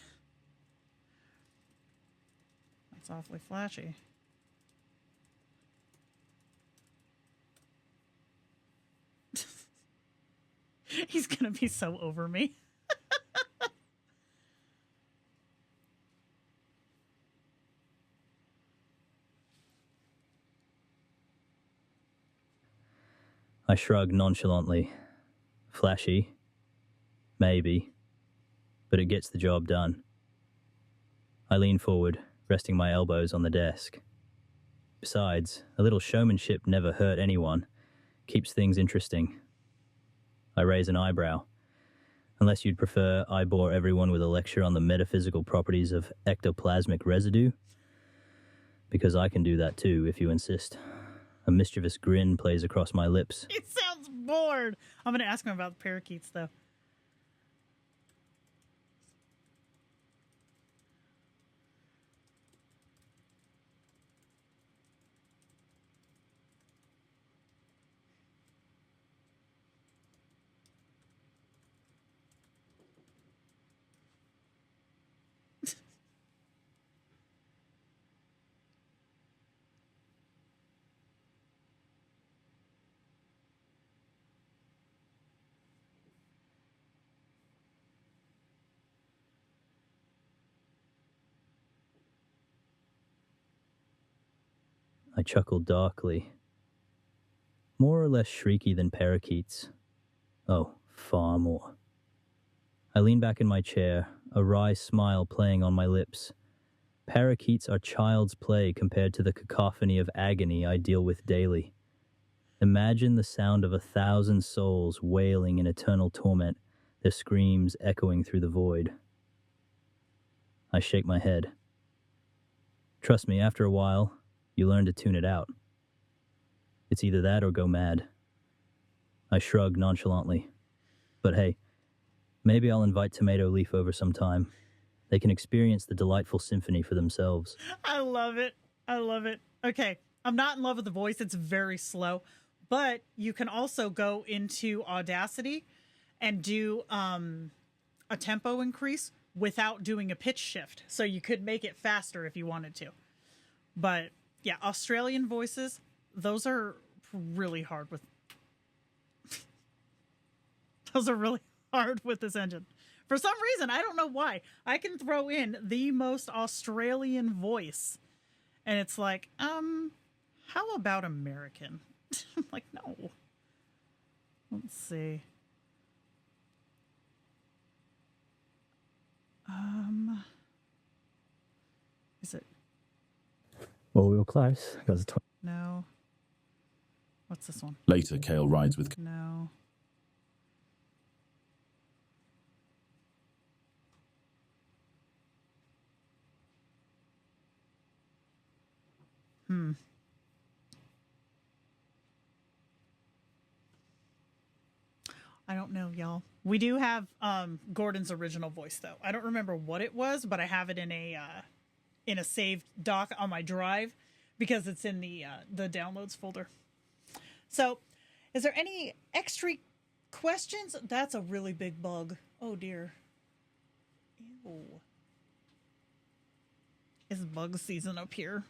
A: awfully flashy. He's gonna be so over me.
K: I shrug nonchalantly. Flashy? Maybe. But it gets the job done. I lean forward, resting my elbows on the desk. Besides, a little showmanship never hurt anyone. Keeps things interesting. I raise an eyebrow. Unless you'd prefer I bore everyone with a lecture on the metaphysical properties of ectoplasmic residue. Because I can do that too, if you insist. A mischievous grin plays across my lips.
A: He sounds bored. I'm going to ask him about the parakeets, though.
K: I chuckled darkly. More or less shrieky than parakeets. Oh, far more. I lean back in my chair, a wry smile playing on my lips. Parakeets are child's play compared to the cacophony of agony I deal with daily. Imagine the sound of 1,000 souls wailing in eternal torment, their screams echoing through the void. I shake my head. Trust me, after a while, you learn to tune it out. It's either that or go mad. I shrug nonchalantly. But hey, maybe I'll invite Tomato Leaf over sometime. They can experience the delightful symphony for themselves.
A: I love it. I love it. Okay, I'm not in love with the voice. It's very slow. But you can also go into Audacity and do a tempo increase without doing a pitch shift. So you could make it faster if you wanted to. But yeah, Australian voices, those are really hard with... those are really hard with this engine. For some reason, I don't know why. I can throw in the most Australian voice. And it's like, how about American? I'm like, no. Let's see. Is it?
K: Well, we were close.
A: No. What's this one?
L: Later, Kale rides with...
A: No. I don't know, y'all. We do have Gordon's original voice, though. I don't remember what it was, but I have it in a saved doc on my drive because it's in the downloads folder. So, is there any extra questions? That's a really big bug. Oh dear. Ew. It's bug season up here.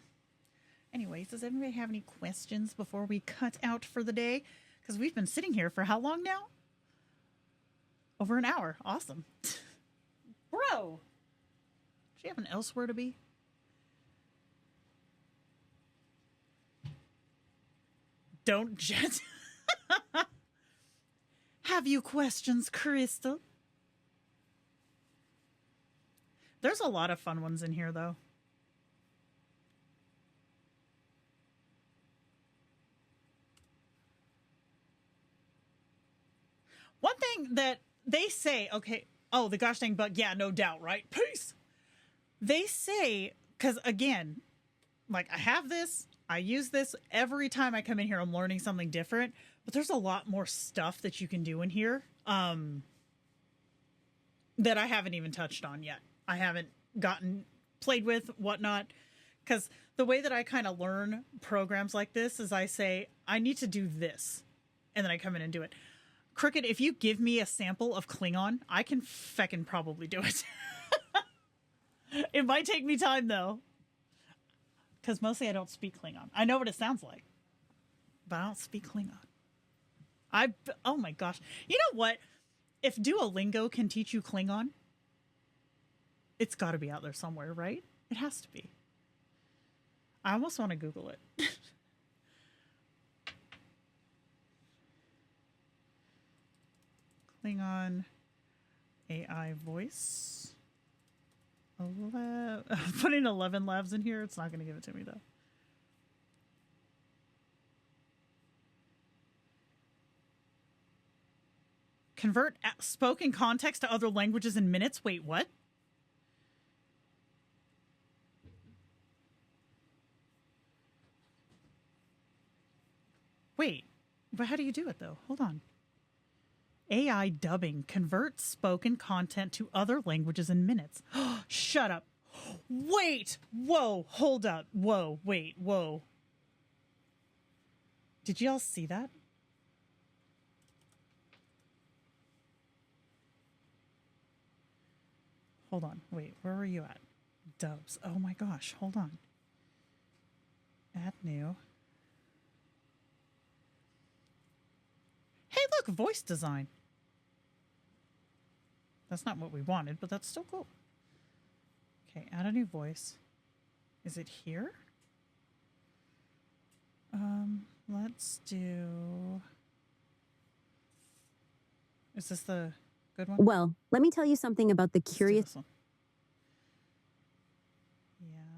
A: Anyways, does anybody have any questions before we cut out for the day? Because we've been sitting here for how long now? Over an hour. Awesome. Bro! Do you have an elsewhere to be? Don't jet. Have you questions, Crystal? There's a lot of fun ones in here, though. One thing that they say, okay, oh, the gosh dang bug, yeah, no doubt, right? Peace. They say, because again, like I have this, I use this every time I come in here, I'm learning something different, but there's a lot more stuff that you can do in here that I haven't even touched on yet. I haven't played with, whatnot, because the way that I kind of learn programs like this is I say, I need to do this, and then I come in and do it. Crooked, if you give me a sample of Klingon, I can feckin' probably do it. It might take me time, though. Because mostly I don't speak Klingon. I know what it sounds like. But I don't speak Klingon. Oh my gosh. You know what? If Duolingo can teach you Klingon, it's got to be out there somewhere, right? It has to be. I almost want to Google it. Klingon AI voice. I'm putting Elevenlabs in here. It's not going to give it to me, though. Convert spoken context to other languages in minutes. Wait, what? Wait, but how do you do it, though? Hold on. AI dubbing. Convert spoken content to other languages in minutes. Shut up. Wait. Whoa. Hold up. Whoa. Wait. Whoa. Did y'all see that? Hold on. Wait. Where are you at? Dubs. Oh my gosh. Hold on. Add new. Hey, look. Voice design. That's not what we wanted, but that's still cool. Okay, add a new voice. Is it here? Let's do... Is this the good one?
G: Well, let me tell you something about the curious...
A: This one.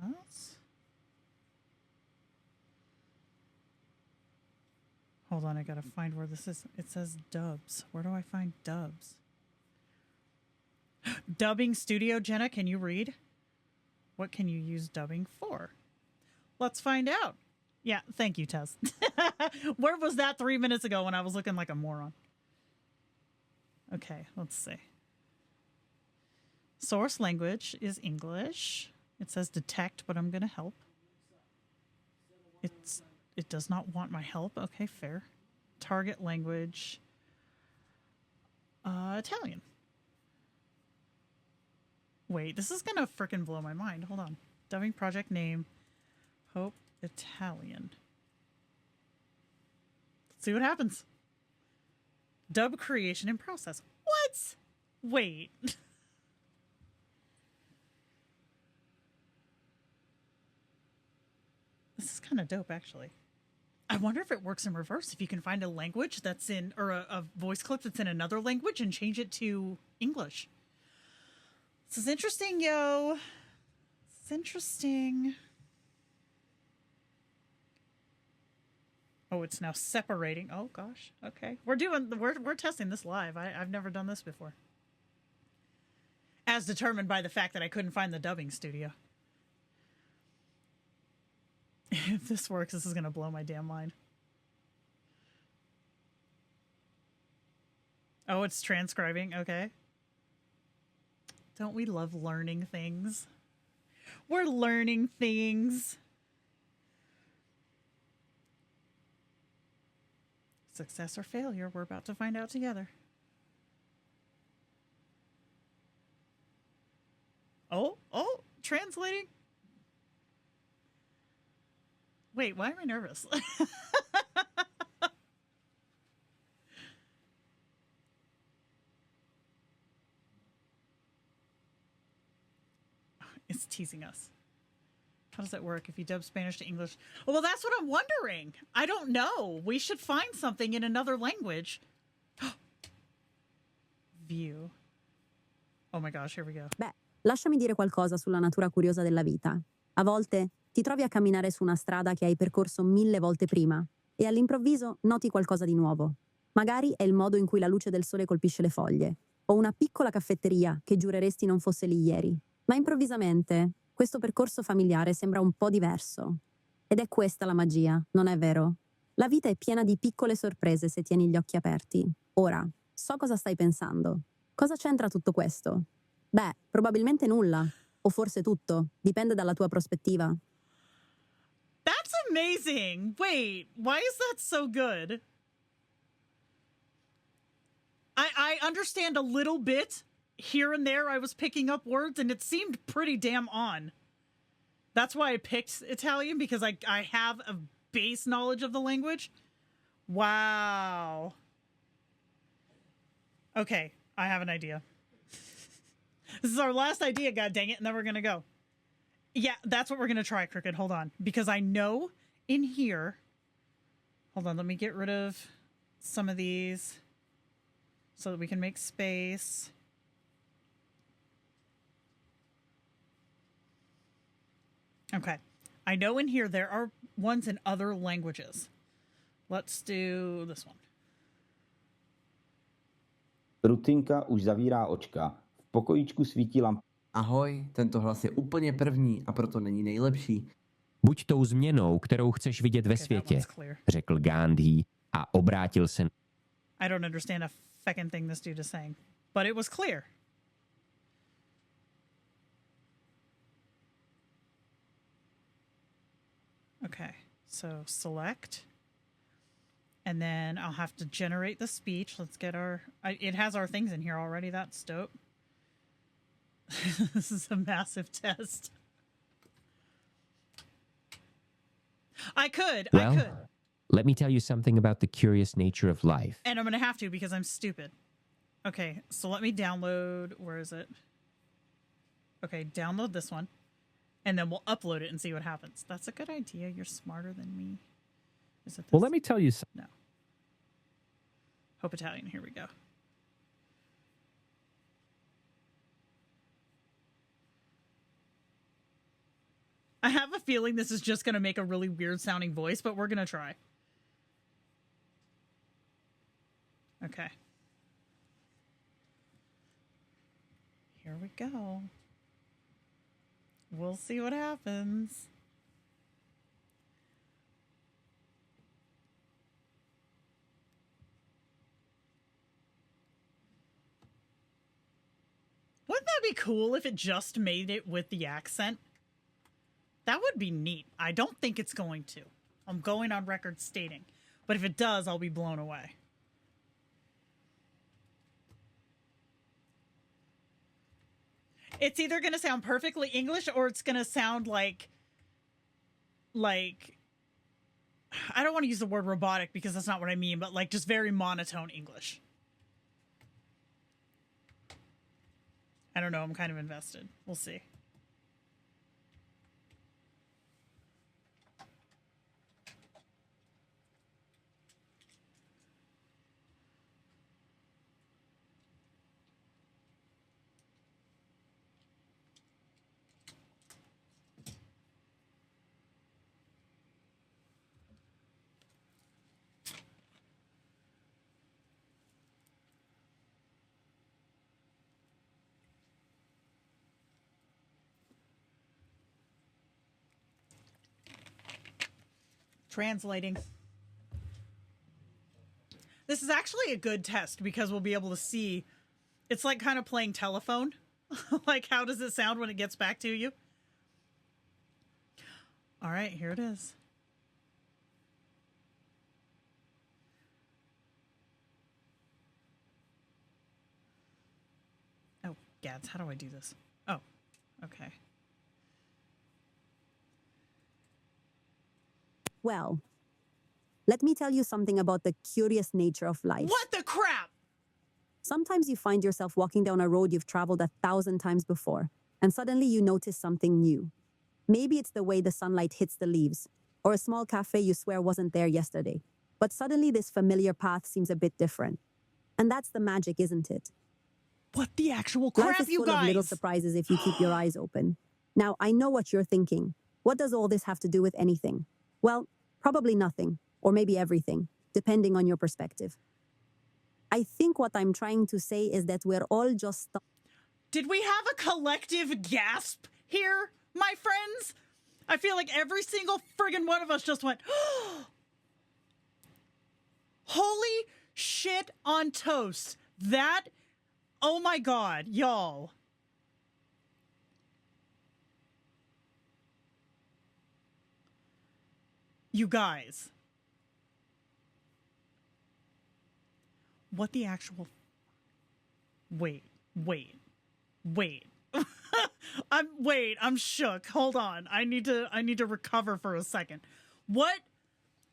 A: Yes. Hold on, I gotta find where this is. It says dubs. Where do I find dubs? Dubbing Studio. Jenna, can you read? What can you use dubbing for? Let's find out. Yeah, thank you, Tess. Where was that 3 minutes ago when I was looking like a moron? Okay, let's see. Source language is English. It says detect, but I'm going to help. It does not want my help. Okay, fair. Target language. Italian. Wait, this is gonna frickin' blow my mind. Hold on. Dubbing project name. Hope Italian. Let's see what happens. Dub creation in process. What? Wait. This is kind of dope, actually. I wonder if it works in reverse. If you can find a language that's in, or a voice clip that's in another language and change it to English. This is interesting, yo. It's interesting. Oh, it's now separating. Oh gosh. Okay, we're testing this live. I've never done this before. As determined by the fact that I couldn't find the dubbing studio. If this works, this is gonna blow my damn mind. Oh, it's transcribing. Okay. Don't we love learning things? We're learning things. Success or failure, we're about to find out together. Oh, translating. Wait, why am I nervous? It's teasing us. How does that work if you dub Spanish to English? Well, that's what I'm wondering. I don't know. We should find something in another language. View. Oh my gosh, here we go.
G: Beh, lasciami dire qualcosa sulla natura curiosa della vita. A volte ti trovi a camminare su una strada che hai percorso 1000 volte prima e all'improvviso noti qualcosa di nuovo. Magari è il modo in cui la luce del sole colpisce le foglie, o una piccola caffetteria che giureresti non fosse lì ieri. Ma improvvisamente questo percorso familiare sembra un po' diverso. Ed è questa la magia, non è vero? La vita è piena di piccole sorprese se tieni gli occhi aperti. Ora, so cosa stai pensando. Cosa c'entra tutto questo? Beh, probabilmente nulla. O forse tutto. Dipende dalla tua prospettiva.
A: That's amazing. Wait, why is that so good? I understand a little bit. Here and there I was picking up words and it seemed pretty damn on. That's why I picked Italian, because I have a base knowledge of the language. Wow. Okay, I have an idea. This is our last idea, god dang it, and then we're gonna go. Yeah, that's what we're gonna try, Cricket. Hold on. Because I know in here... Hold on, let me get rid of some of these so that we can make space. Okay. I know in here there are ones in other languages. Let's do this one.
L: Rutinka už zavírá očka. V pokojíčku svítí lampa.
M: Ahoj, tento hlas je úplně první a proto není nejlepší.
N: Buď tou změnou, kterou chceš vidět ve světě, řekl Gandhi a obrátil se.
A: I don't understand a feckin' thing this dude is saying, but it was clear. Okay, so select. And then I'll have to generate the speech. Let's get our... it has our things in here already. That's dope. This is a massive test. I could.
N: Let me tell you something about the curious nature of life.
A: And I'm going to have to because I'm stupid. Okay, so let me download... Where is it? Okay, download this one. And then we'll upload it and see what happens. That's a good idea. You're smarter than me. Is it this?
J: Well, let me tell you something.
A: No. Hope Italian. Here we go. I have a feeling this is just going to make a really weird sounding voice, but we're going to try. Okay. Here we go. We'll see what happens. Wouldn't that be cool if it just made it with the accent? That would be neat. I don't think it's going to. I'm going on record stating. But if it does, I'll be blown away. It's either going to sound perfectly English or it's going to sound like, I don't want to use the word robotic because that's not what I mean, but like just very monotone English. I don't know. I'm kind of invested. We'll see. Translating. This is actually a good test because we'll be able to see. It's like kind of playing telephone. Like, how does it sound when it gets back to you? All right, here it is. Oh, gads, how do I do this? Oh, okay.
G: Well, let me tell you something about the curious nature of life.
A: What the crap?
G: Sometimes you find yourself walking down a road you've traveled 1,000 times before, and suddenly you notice something new. Maybe it's the way the sunlight hits the leaves, or a small cafe you swear wasn't there yesterday. But suddenly this familiar path seems a bit different. And that's the magic, isn't it?
A: What the actual crap,
G: Life is
A: you
G: full of little
A: guys?
G: surprises if you keep your eyes open. Now, I know what you're thinking. What does all this have to do with anything? Well, probably nothing, or maybe everything, depending on your perspective. I think what I'm trying to say is that we're all just...
A: Did we have a collective gasp here, my friends? I feel like every single friggin' one of us just went, holy shit on toast. That, oh my God, y'all. You guys. What the actual... Wait. I'm shook. Hold on. I need to recover for a second. What?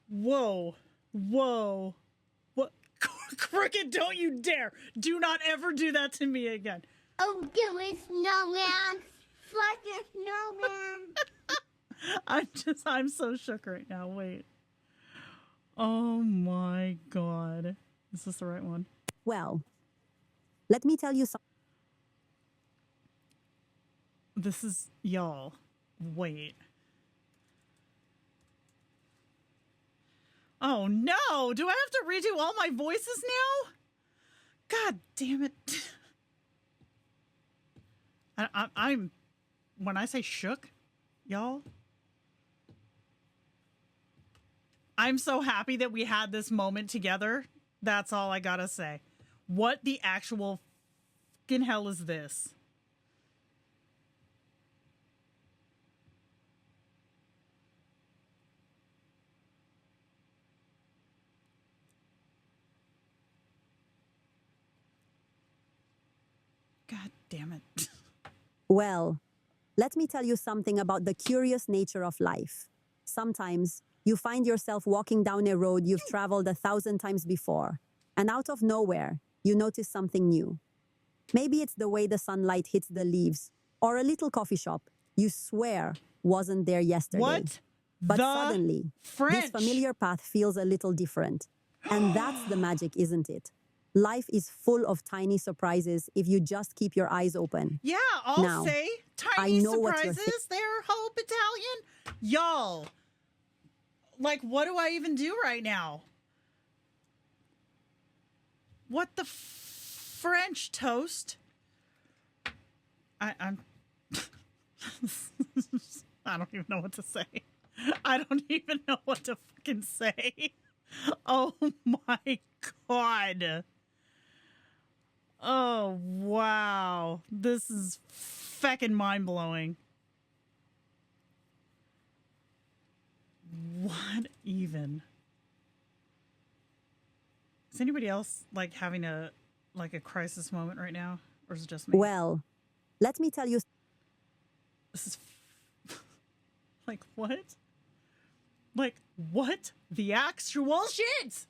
A: Whoa. What? Crooked, don't you dare. Do not ever do that to me again.
O: Oh, do it, snowman. Fucking snowman.
A: I'm so shook right now. Wait. Oh my God. Is this the right one?
G: Well, let me tell you something.
A: This is, y'all, wait. Oh no, do I have to redo all my voices now? God damn it. I'm, when I say shook, y'all, I'm so happy that we had this moment together. That's all I gotta say. What the actual fucking hell is this? God damn it.
G: Well, let me tell you something about the curious nature of life. Sometimes you find yourself walking down a road you've traveled 1,000 times before, and out of nowhere, you notice something new. Maybe it's the way the sunlight hits the leaves, or a little coffee shop you swear wasn't there yesterday.
A: What?
G: But suddenly, this familiar path feels a little different. And that's the magic, isn't it? Life is full of tiny surprises if you just keep your eyes open.
A: Yeah, I'll
G: Now,
A: say tiny surprises. They're whole battalion. Y'all, like, what do I even do right now? What the French toast? I'm I don't even know what to say. I don't even know what to fucking say. Oh my God. Oh, wow. This is feckin' mind-blowing. What even? Is anybody else, like, having a crisis moment right now? Or is it just me?
G: Well, let me tell you...
A: This is... like, what? Like, what the actual shit?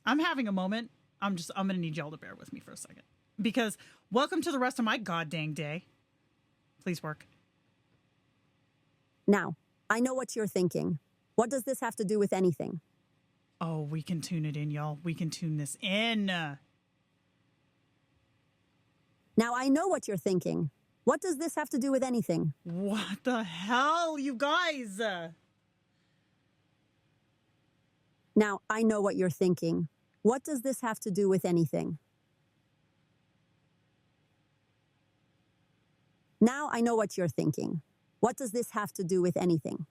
A: I'm having a moment. I'm going to need y'all to bear with me for a second. Because welcome to the rest of my goddamn day. Please work.
G: Now, I know what you're thinking. What does this have to do with anything?
A: Oh, we can tune it in, y'all. We can tune this in.
G: Now, I know what you're thinking. What does this have to do with anything?
A: What the hell, you guys?
G: Now, I know what you're thinking. What does this have to do with anything? Now, I know what you're thinking. What does this have to do with anything?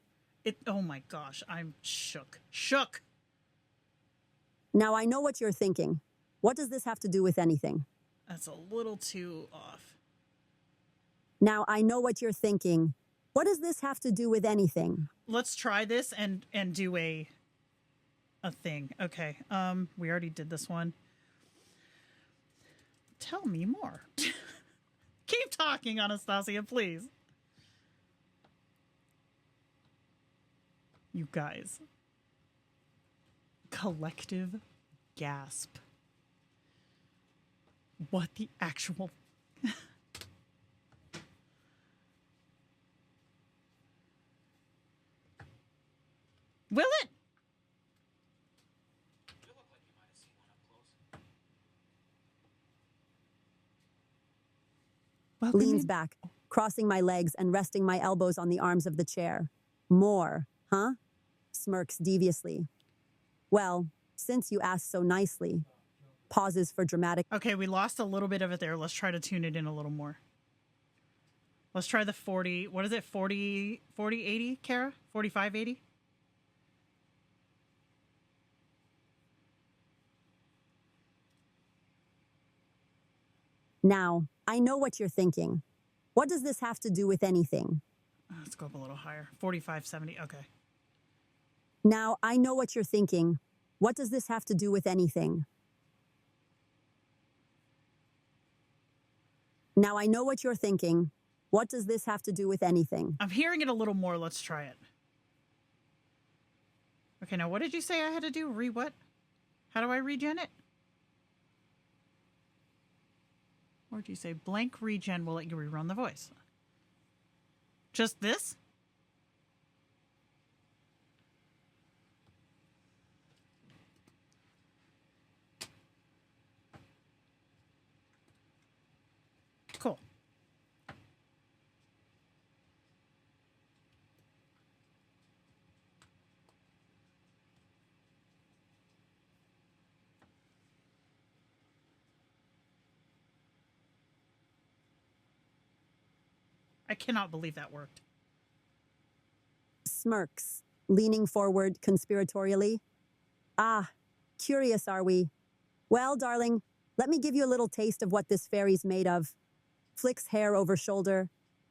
A: Oh my gosh, I'm shook. Shook.
P: Now I know what you're thinking. What does this have to do with anything?
A: That's a little too off.
P: Now I know what you're thinking. What does this have to do with anything?
A: Let's try this and do a thing. Okay. We already did this one. Tell me more. Keep talking, Anastasia, please. You guys. Collective gasp. What the actual... Will it?
P: Leans back, crossing my legs and resting my elbows on the arms of the chair. More, huh? Smirks deviously. Well, since you asked so nicely. Pauses for dramatic...
A: Okay, we lost a little bit of it there. Let's try to tune it in a little more. Let's try the 40... What is it? 4080, Kara? 4580?
P: Now, I know what you're thinking. What does this have to do with anything?
A: Let's go up a little higher. 4570. Okay.
P: Now, I know what you're thinking. What does this have to do with anything? Now, I know what you're thinking. What does this have to do with anything?
A: I'm hearing it a little more. Let's try it. Okay, now what did you say I had to do? What? How do I regen it? Or did you say blank regen will let you rerun the voice? Just this? Cool. I cannot believe that worked.
P: Smirks, leaning forward conspiratorially. Ah, curious are we? Well, darling, let me give you a little taste of what this fairy's made of. Flicks hair over shoulder.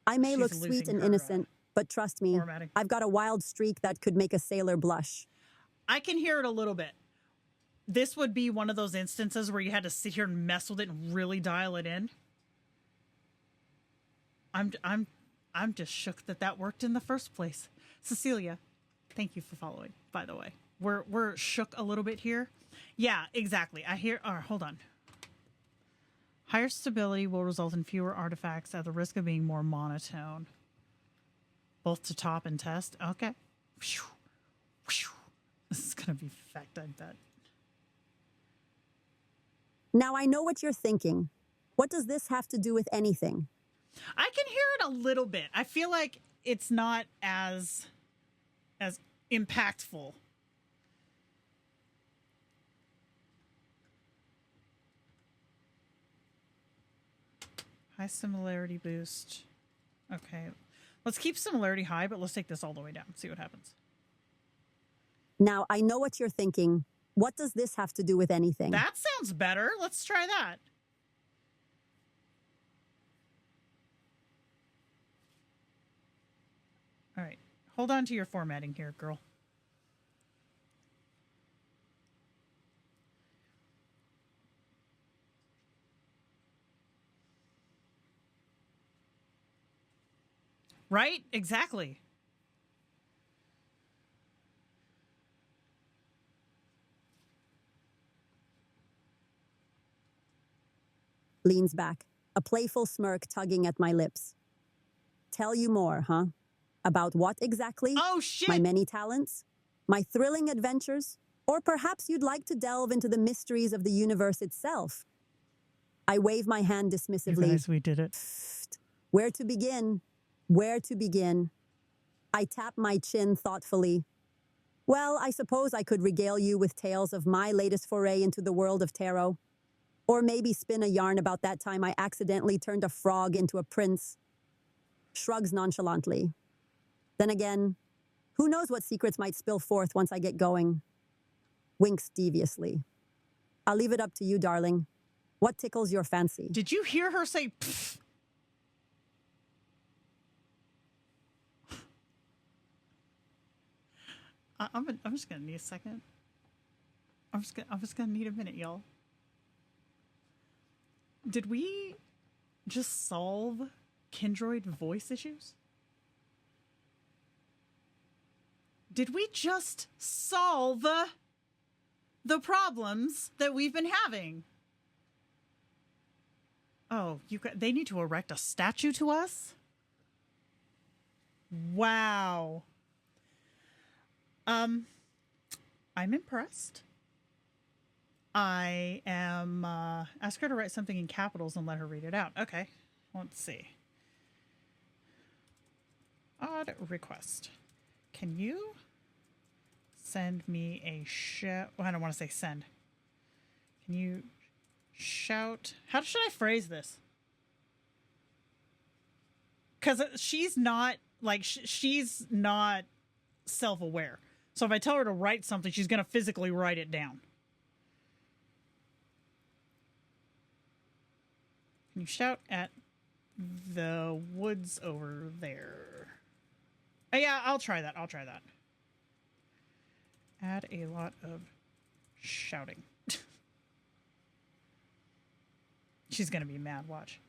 P: I may look sweet and innocent, but trust me, I've got a wild streak that could make a sailor blush.
A: I can hear it a little bit. This would be one of those instances where you had to sit here and mess with it and really dial it in. I'm just shook that worked in the first place. Cecilia, thank you for following, by the way. We're shook a little bit here. Yeah, exactly. I hear... hold on. Higher stability will result in fewer artifacts at the risk of being more monotone. Both to top and test. Okay. This is going to be fact, I bet.
P: Now I know what you're thinking. What does this have to do with anything?
A: I can hear it a little bit. I feel like it's not as impactful. High similarity boost. Okay. Let's keep similarity high, but let's take this all the way down. See what happens.
P: Now I know what you're thinking. What does this have to do with anything?
A: That sounds better. Let's try that. All right. Hold on to your formatting here, girl. Right? Exactly.
P: Leans back, a playful smirk tugging at my lips. Tell you more, huh? About what exactly?
A: Oh, shit!
P: My many talents? My thrilling adventures? Or perhaps you'd like to delve into the mysteries of the universe itself? I wave my hand dismissively.
A: You guys, we did it.
P: Where to begin? Where to begin? I tap my chin thoughtfully. Well, I suppose I could regale you with tales of my latest foray into the world of tarot. Or maybe spin a yarn about that time I accidentally turned a frog into a prince. Shrugs nonchalantly. Then again, who knows what secrets might spill forth once I get going. winks deviously. I'll leave it up to you, darling. What tickles your fancy?
A: Did you hear her say pfft? I'm just gonna need a second. I'm just gonna need a minute, y'all. Did we just solve Kindroid voice issues? Did we just solve the problems that we've been having? Oh, they need to erect a statue to us? Wow. I'm impressed. I am, ask her to write something in capitals and let her read it out. Okay, let's see. Odd request. Can you send me a shout? Well, I don't want to say send. Can you shout? How should I phrase this? Because she's not, like, she's not self-aware. So if I tell her to write something, she's going to physically write it down. Can you shout at the woods over there? Oh, yeah, I'll try that. Add a lot of shouting. She's going to be mad, watch.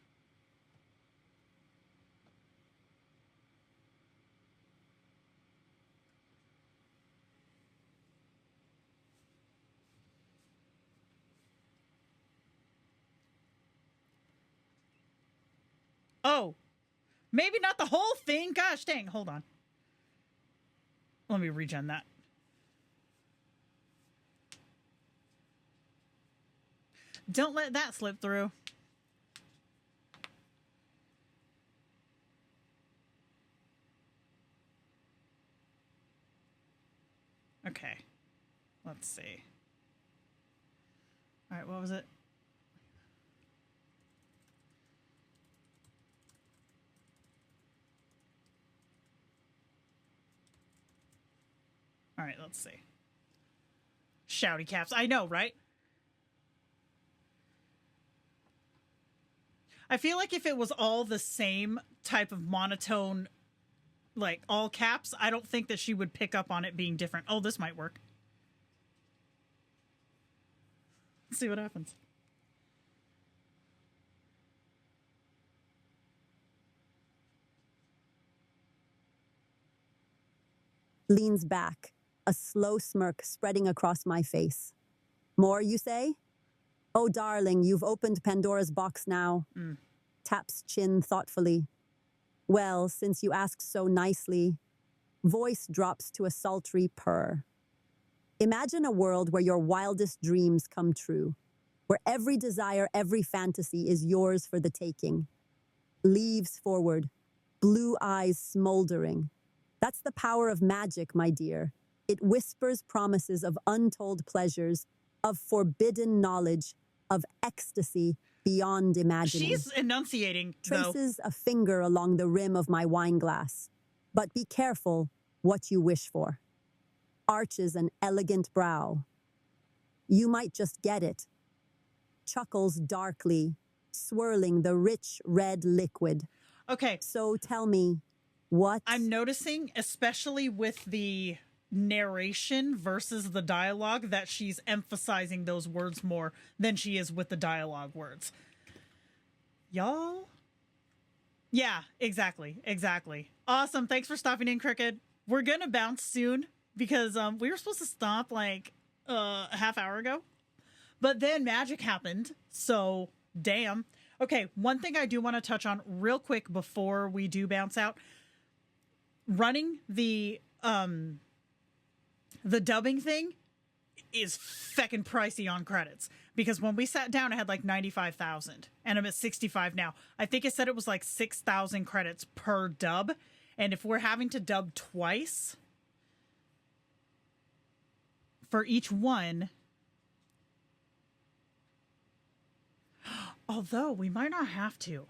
A: Oh, maybe not the whole thing. Gosh dang, hold on. Let me regen that. Don't let that slip through. Okay. Let's see. All right, what was it? All right, let's see. Shouty caps. I know, right? I feel like if it was all the same type of monotone, like all caps, I don't think that she would pick up on it being different. Oh, this might work. Let's see what happens.
P: Leans back, a slow smirk spreading across my face. More, you say? Oh, darling, you've opened Pandora's box now. Taps chin thoughtfully. Well, since you asked so nicely, voice drops to a sultry purr. Imagine a world where your wildest dreams come true, where every desire, every fantasy is yours for the taking. Leaves forward, blue eyes smoldering. That's the power of magic, my dear. It whispers promises of untold pleasures, of forbidden knowledge, of ecstasy beyond imagining.
A: She's enunciating, though.
P: Traces a finger along the rim of my wine glass. But be careful what you wish for. Arches an elegant brow. You might just get it. Chuckles darkly, swirling the rich red liquid.
A: Okay.
P: So tell me, what?
A: I'm noticing, especially with the narration versus the dialogue, that she's emphasizing those words more than she is with the dialogue words. Y'all? Yeah, exactly. Awesome. Thanks for stopping in, Cricket. We're gonna bounce soon because we were supposed to stop like a half hour ago, but then magic happened, so damn. Okay, one thing I do want to touch on real quick before we do bounce out. Running the dubbing thing is feckin' pricey on credits, because when we sat down I had like 95,000 and I'm at 65 now. I think it said it was like 6,000 credits per dub, and if we're having to dub twice for each one, although we might not have to.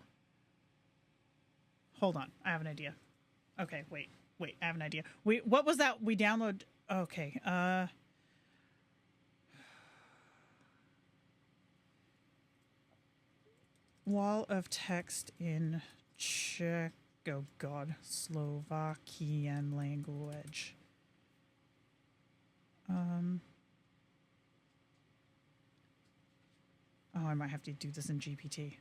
A: Hold on, I have an idea. Okay, wait, I have an idea. What was that we download? Okay, Wall of text in Czech. Oh God, Slovakian language. Oh, I might have to do this in GPT.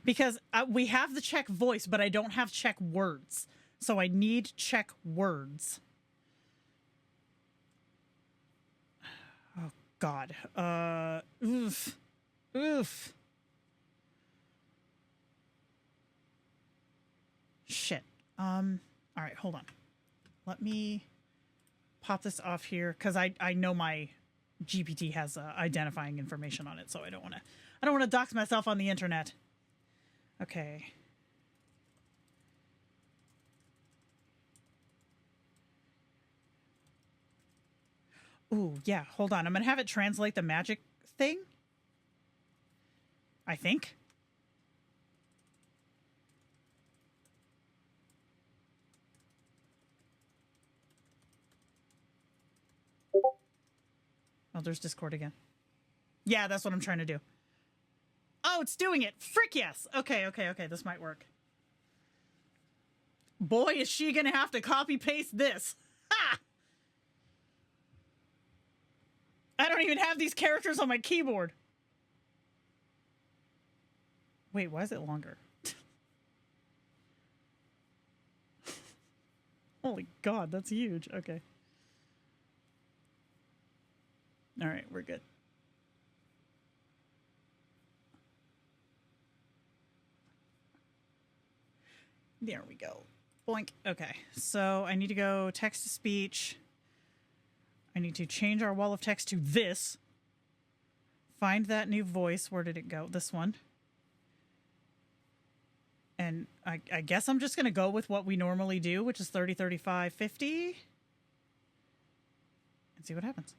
A: Because we have the Czech voice, but I don't have Czech words. So I need Czech words. Oh, God. Oof. Oof. Shit. All right, hold on. Let me pop this off here because I know my GPT has identifying information on it, so I don't want to dox myself on the internet. Okay. Ooh, yeah, hold on. I'm going to have it translate the magic thing. I think. Oh, there's Discord again. Yeah, that's what I'm trying to do. Oh, it's doing it. Frick yes. Okay. This might work. Boy, is she going to have to copy paste this. Ha! I don't even have these characters on my keyboard. Wait, why is it longer? Holy God, that's huge. Okay. All right, we're good. There we go. Boink. Okay, so I need to go text to speech. I need to change our wall of text to this. Find that new voice. Where did it go? This one. And I guess I'm just going to go with what we normally do, which is 30, 35, 50. And see what happens.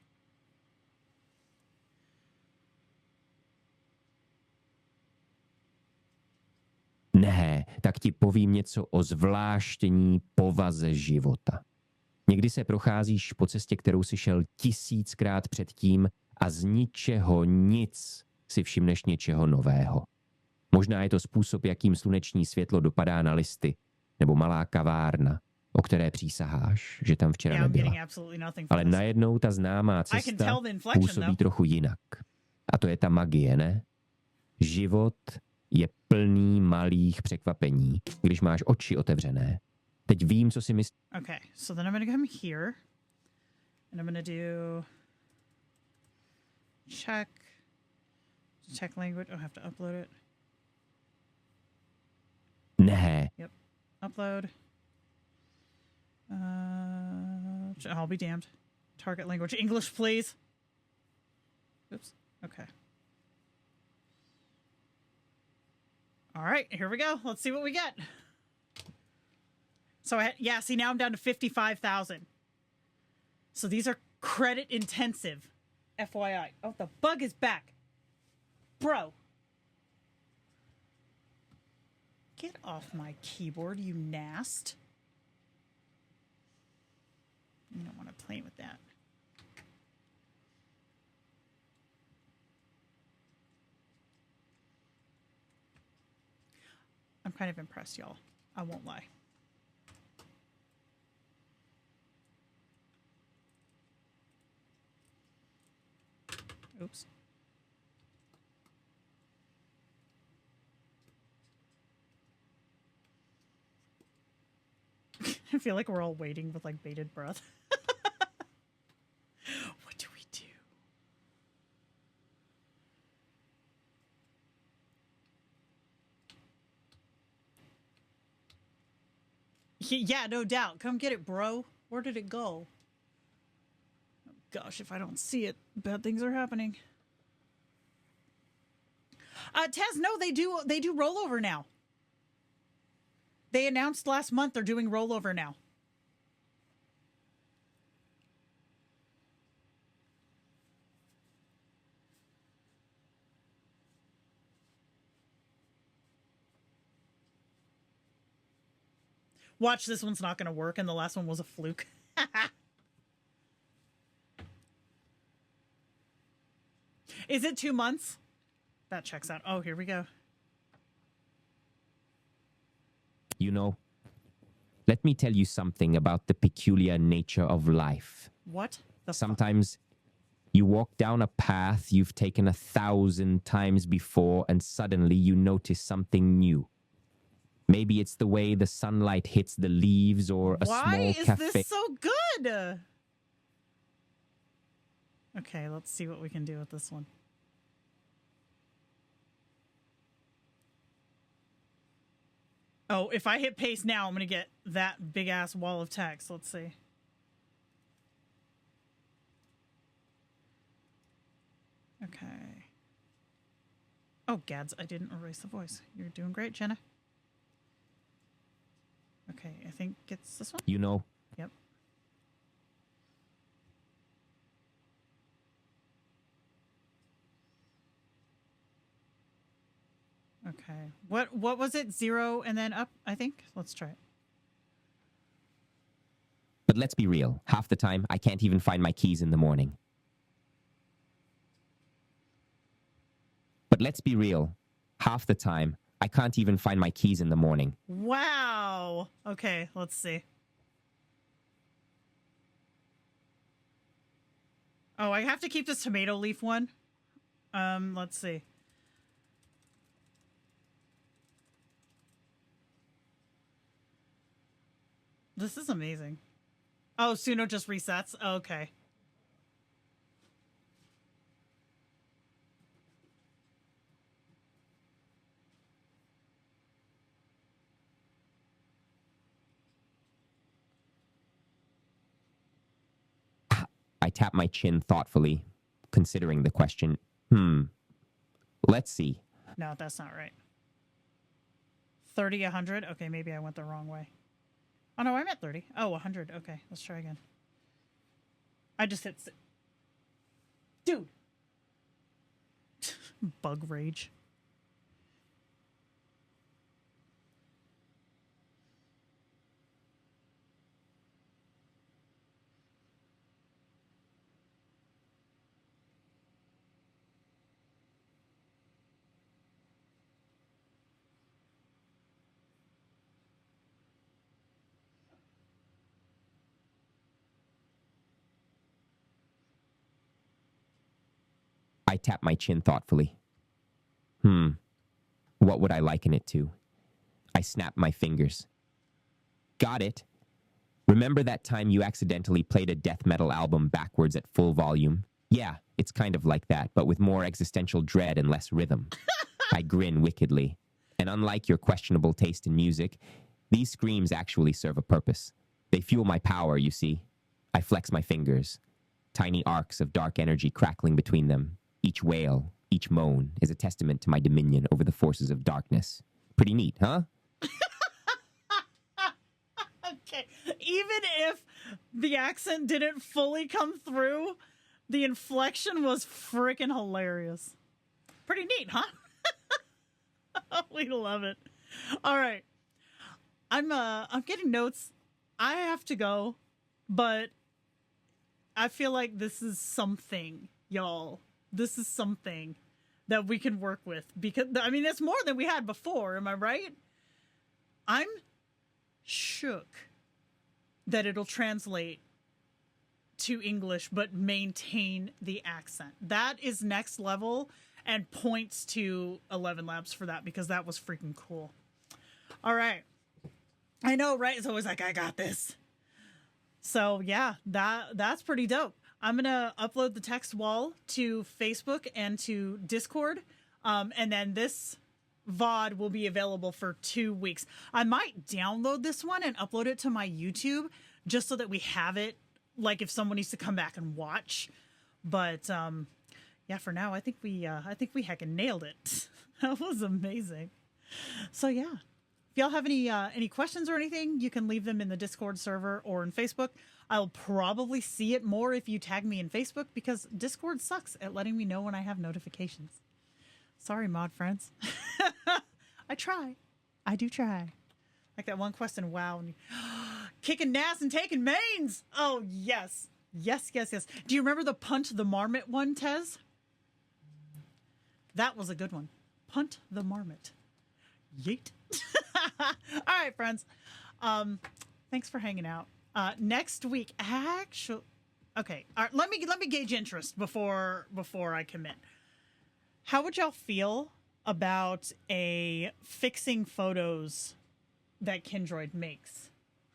N: Ne, tak ti povím něco o zvláštní povaze života. Někdy se procházíš po cestě, kterou si šel 1000krát předtím a z ničeho nic si všimneš něčeho nového. Možná je to způsob, jakým sluneční světlo dopadá na listy, nebo malá kavárna, o které přísaháš, že tam včera nebyla. Ale najednou ta známá cesta působí trochu jinak. A to je ta magie, ne? Život je plný malých překvapení, když máš oči otevřené. Teď vím, co si myslíš.
A: Okay, so then I'm going to come here. And I'm going to do Czech language. Oh, I have to upload it.
N: Ne.
A: Yep. Upload. I'll be damned. Target language. English, please. Oops. Okay. All right, here we go. Let's see what we get. So, see, now I'm down to 55,000. So these are credit intensive. FYI. Oh, the bug is back. Bro. Get off my keyboard, you nast. You don't want to play with that. I'm kind of impressed, y'all. I won't lie. Oops. I feel like we're all waiting with like bated breath. What do we do? Yeah, no doubt. Come get it, bro. Where did it go? Oh, gosh, if I don't see it, bad things are happening. Taz, no, they do rollover now. They announced last month they're doing rollover now. Watch, this one's not going to work, and the last one was a fluke. Is it 2 months? That checks out. Oh, here we go.
N: You know, let me tell you something about the peculiar nature of life.
A: What the
N: Sometimes you walk down a path you've taken 1,000 times before and suddenly you notice something new. Maybe it's the way the sunlight hits the leaves or a
A: Why
N: small
A: is
N: cafe.
A: this so good? Okay, let's see what we can do with this one. Oh, if I hit paste now, I'm going to get that big ass wall of text. Let's see. Okay. Oh, gads, I didn't erase the voice. You're doing great, Jenna. Okay, I think it's this one.
N: You know.
A: Yep. Okay. What was it? 0 and then up, I think? Let's try it.
N: But let's be real. Half the time, I can't even find my keys in the morning. But let's be real. Half the time, I can't even find my keys in the morning.
A: Wow. Okay, let's see. Oh, I have to keep this tomato leaf one. Let's see. This is amazing. Oh, Suno just resets? Okay.
N: I tap my chin thoughtfully, considering the question. Let's see.
A: No, that's not right. 30, 100? Okay, maybe I went the wrong way. Oh, no, I meant 30. Oh, 100. Okay, let's try again. I just hit... Dude! Bug rage.
N: I tap my chin thoughtfully. What would I liken it to? I snap my fingers. Got it. Remember that time you accidentally played a death metal album backwards at full volume? Yeah, it's kind of like that, but with more existential dread and less rhythm. I grin wickedly. And unlike your questionable taste in music, these screams actually serve a purpose. They fuel my power, you see. I flex my fingers. Tiny arcs of dark energy crackling between them. Each wail, each moan is a testament to my dominion over the forces of darkness. Pretty neat, huh?
A: Okay. Even if the accent didn't fully come through, the inflection was freaking hilarious. Pretty neat, huh? We love it. All right. I'm getting notes. I have to go, but I feel like this is something, y'all. This is something that we can work with because, I mean, it's more than we had before. Am I right? I'm shook that it'll translate to English but maintain the accent. That is next level and points to Elevenlabs for that because that was freaking cool. All right. I know, right? It's always like, I got this. So yeah, that's pretty dope. I'm going to upload the text wall to Facebook and to Discord. And then this VOD will be available for 2 weeks. I might download this one and upload it to my YouTube just so that we have it, like if someone needs to come back and watch. But yeah, for now, I think we heckin' nailed it. That was amazing. So yeah, if y'all have any questions or anything, you can leave them in the Discord server or in Facebook. I'll probably see it more if you tag me in Facebook because Discord sucks at letting me know when I have notifications. Sorry, mod friends. I try. I do try. Like that one question, wow. Kicking ass and taking mains. Oh, yes. Yes, yes, yes. Do you remember the Punch the Marmot one, Tez? That was a good one. Punt the marmot. Yeet. All right, friends. Thanks for hanging out. Next week, actually, okay. All right, let me gauge interest before I commit. How would y'all feel about a fixing photos that Kindroid makes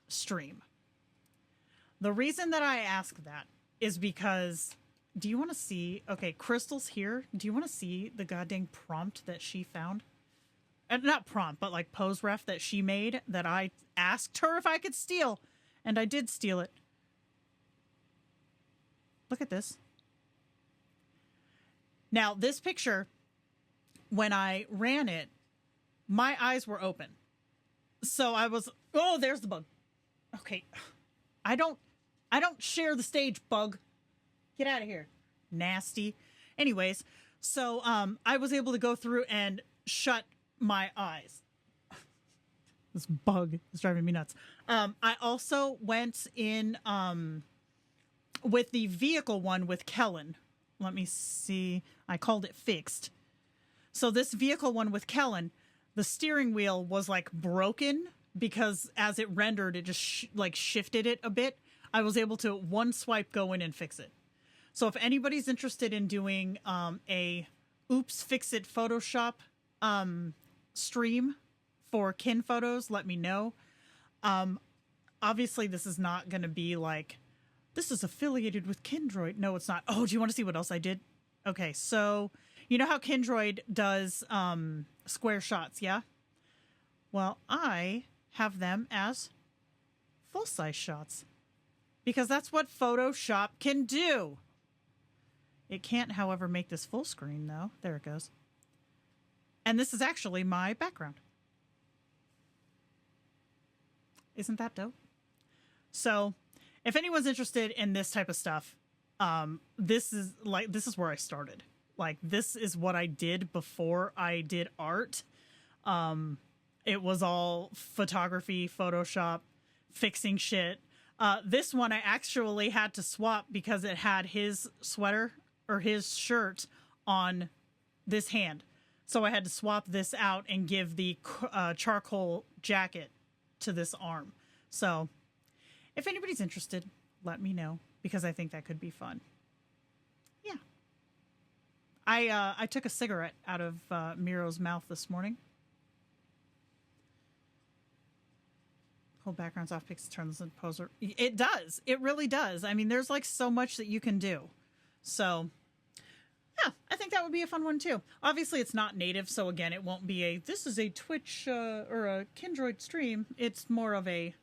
A: stream? The reason that I ask that is because, do you want to see, okay, Crystal's here. Do you want to see the goddamn prompt that she found? Not prompt, but like pose ref that she made that I asked her if I could steal. And I did steal it. Look at this. Now, this picture, when I ran it, my eyes were open. So I was, oh, there's the bug. Okay. I don't share the stage, bug. Get out of here. Nasty. Anyways, so I was able to go through and shut my eyes. This bug is driving me nuts. I also went in with the vehicle one with Kellen. Let me see. I called it fixed. So this vehicle one with Kellen, the steering wheel was like broken because as it rendered, it just shifted it a bit. I was able to one swipe go in and fix it. So if anybody's interested in doing a Oops Fix It Photoshop stream for kin photos, let me know. Obviously, this is not going to be like, this is affiliated with Kindroid. No, it's not. Oh, do you want to see what else I did? Okay, so you know how Kindroid does square shots, yeah? Well, I have them as full-size shots because that's what Photoshop can do. It can't, however, make this full screen, though. There it goes. And this is actually my background. Isn't that dope? So, if anyone's interested in this type of stuff, this is where I started. Like, this is what I did before I did art. It was all photography, Photoshop, fixing shit. This one I actually had to swap because it had his sweater or his shirt on this hand. So I had to swap this out and give the charcoal jacket to this arm. So if anybody's interested, let me know because I think that could be fun. Yeah. I took a cigarette out of Miro's mouth this morning. Hold backgrounds off, picks, turns and poser. It does. It really does. I mean, there's like so much that you can do. So yeah, I think that would be a fun one too. Obviously, it's not native, so again, it won't be this is a Twitch or a Kindroid stream. It's more of a,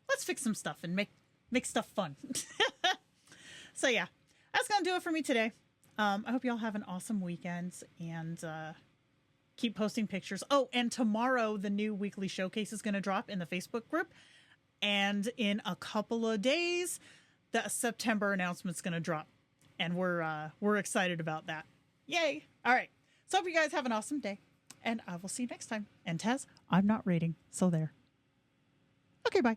A: let's fix some stuff and make stuff fun. So yeah, that's going to do it for me today. I hope y'all have an awesome weekend and keep posting pictures. Oh, and tomorrow, the new weekly showcase is going to drop in the Facebook group. And in a couple of days, the September announcement's going to drop. And we're excited about that. Yay. All right. So hope you guys have an awesome day. And I will see you next time. And Tez, I'm not rating. So there. Okay, bye.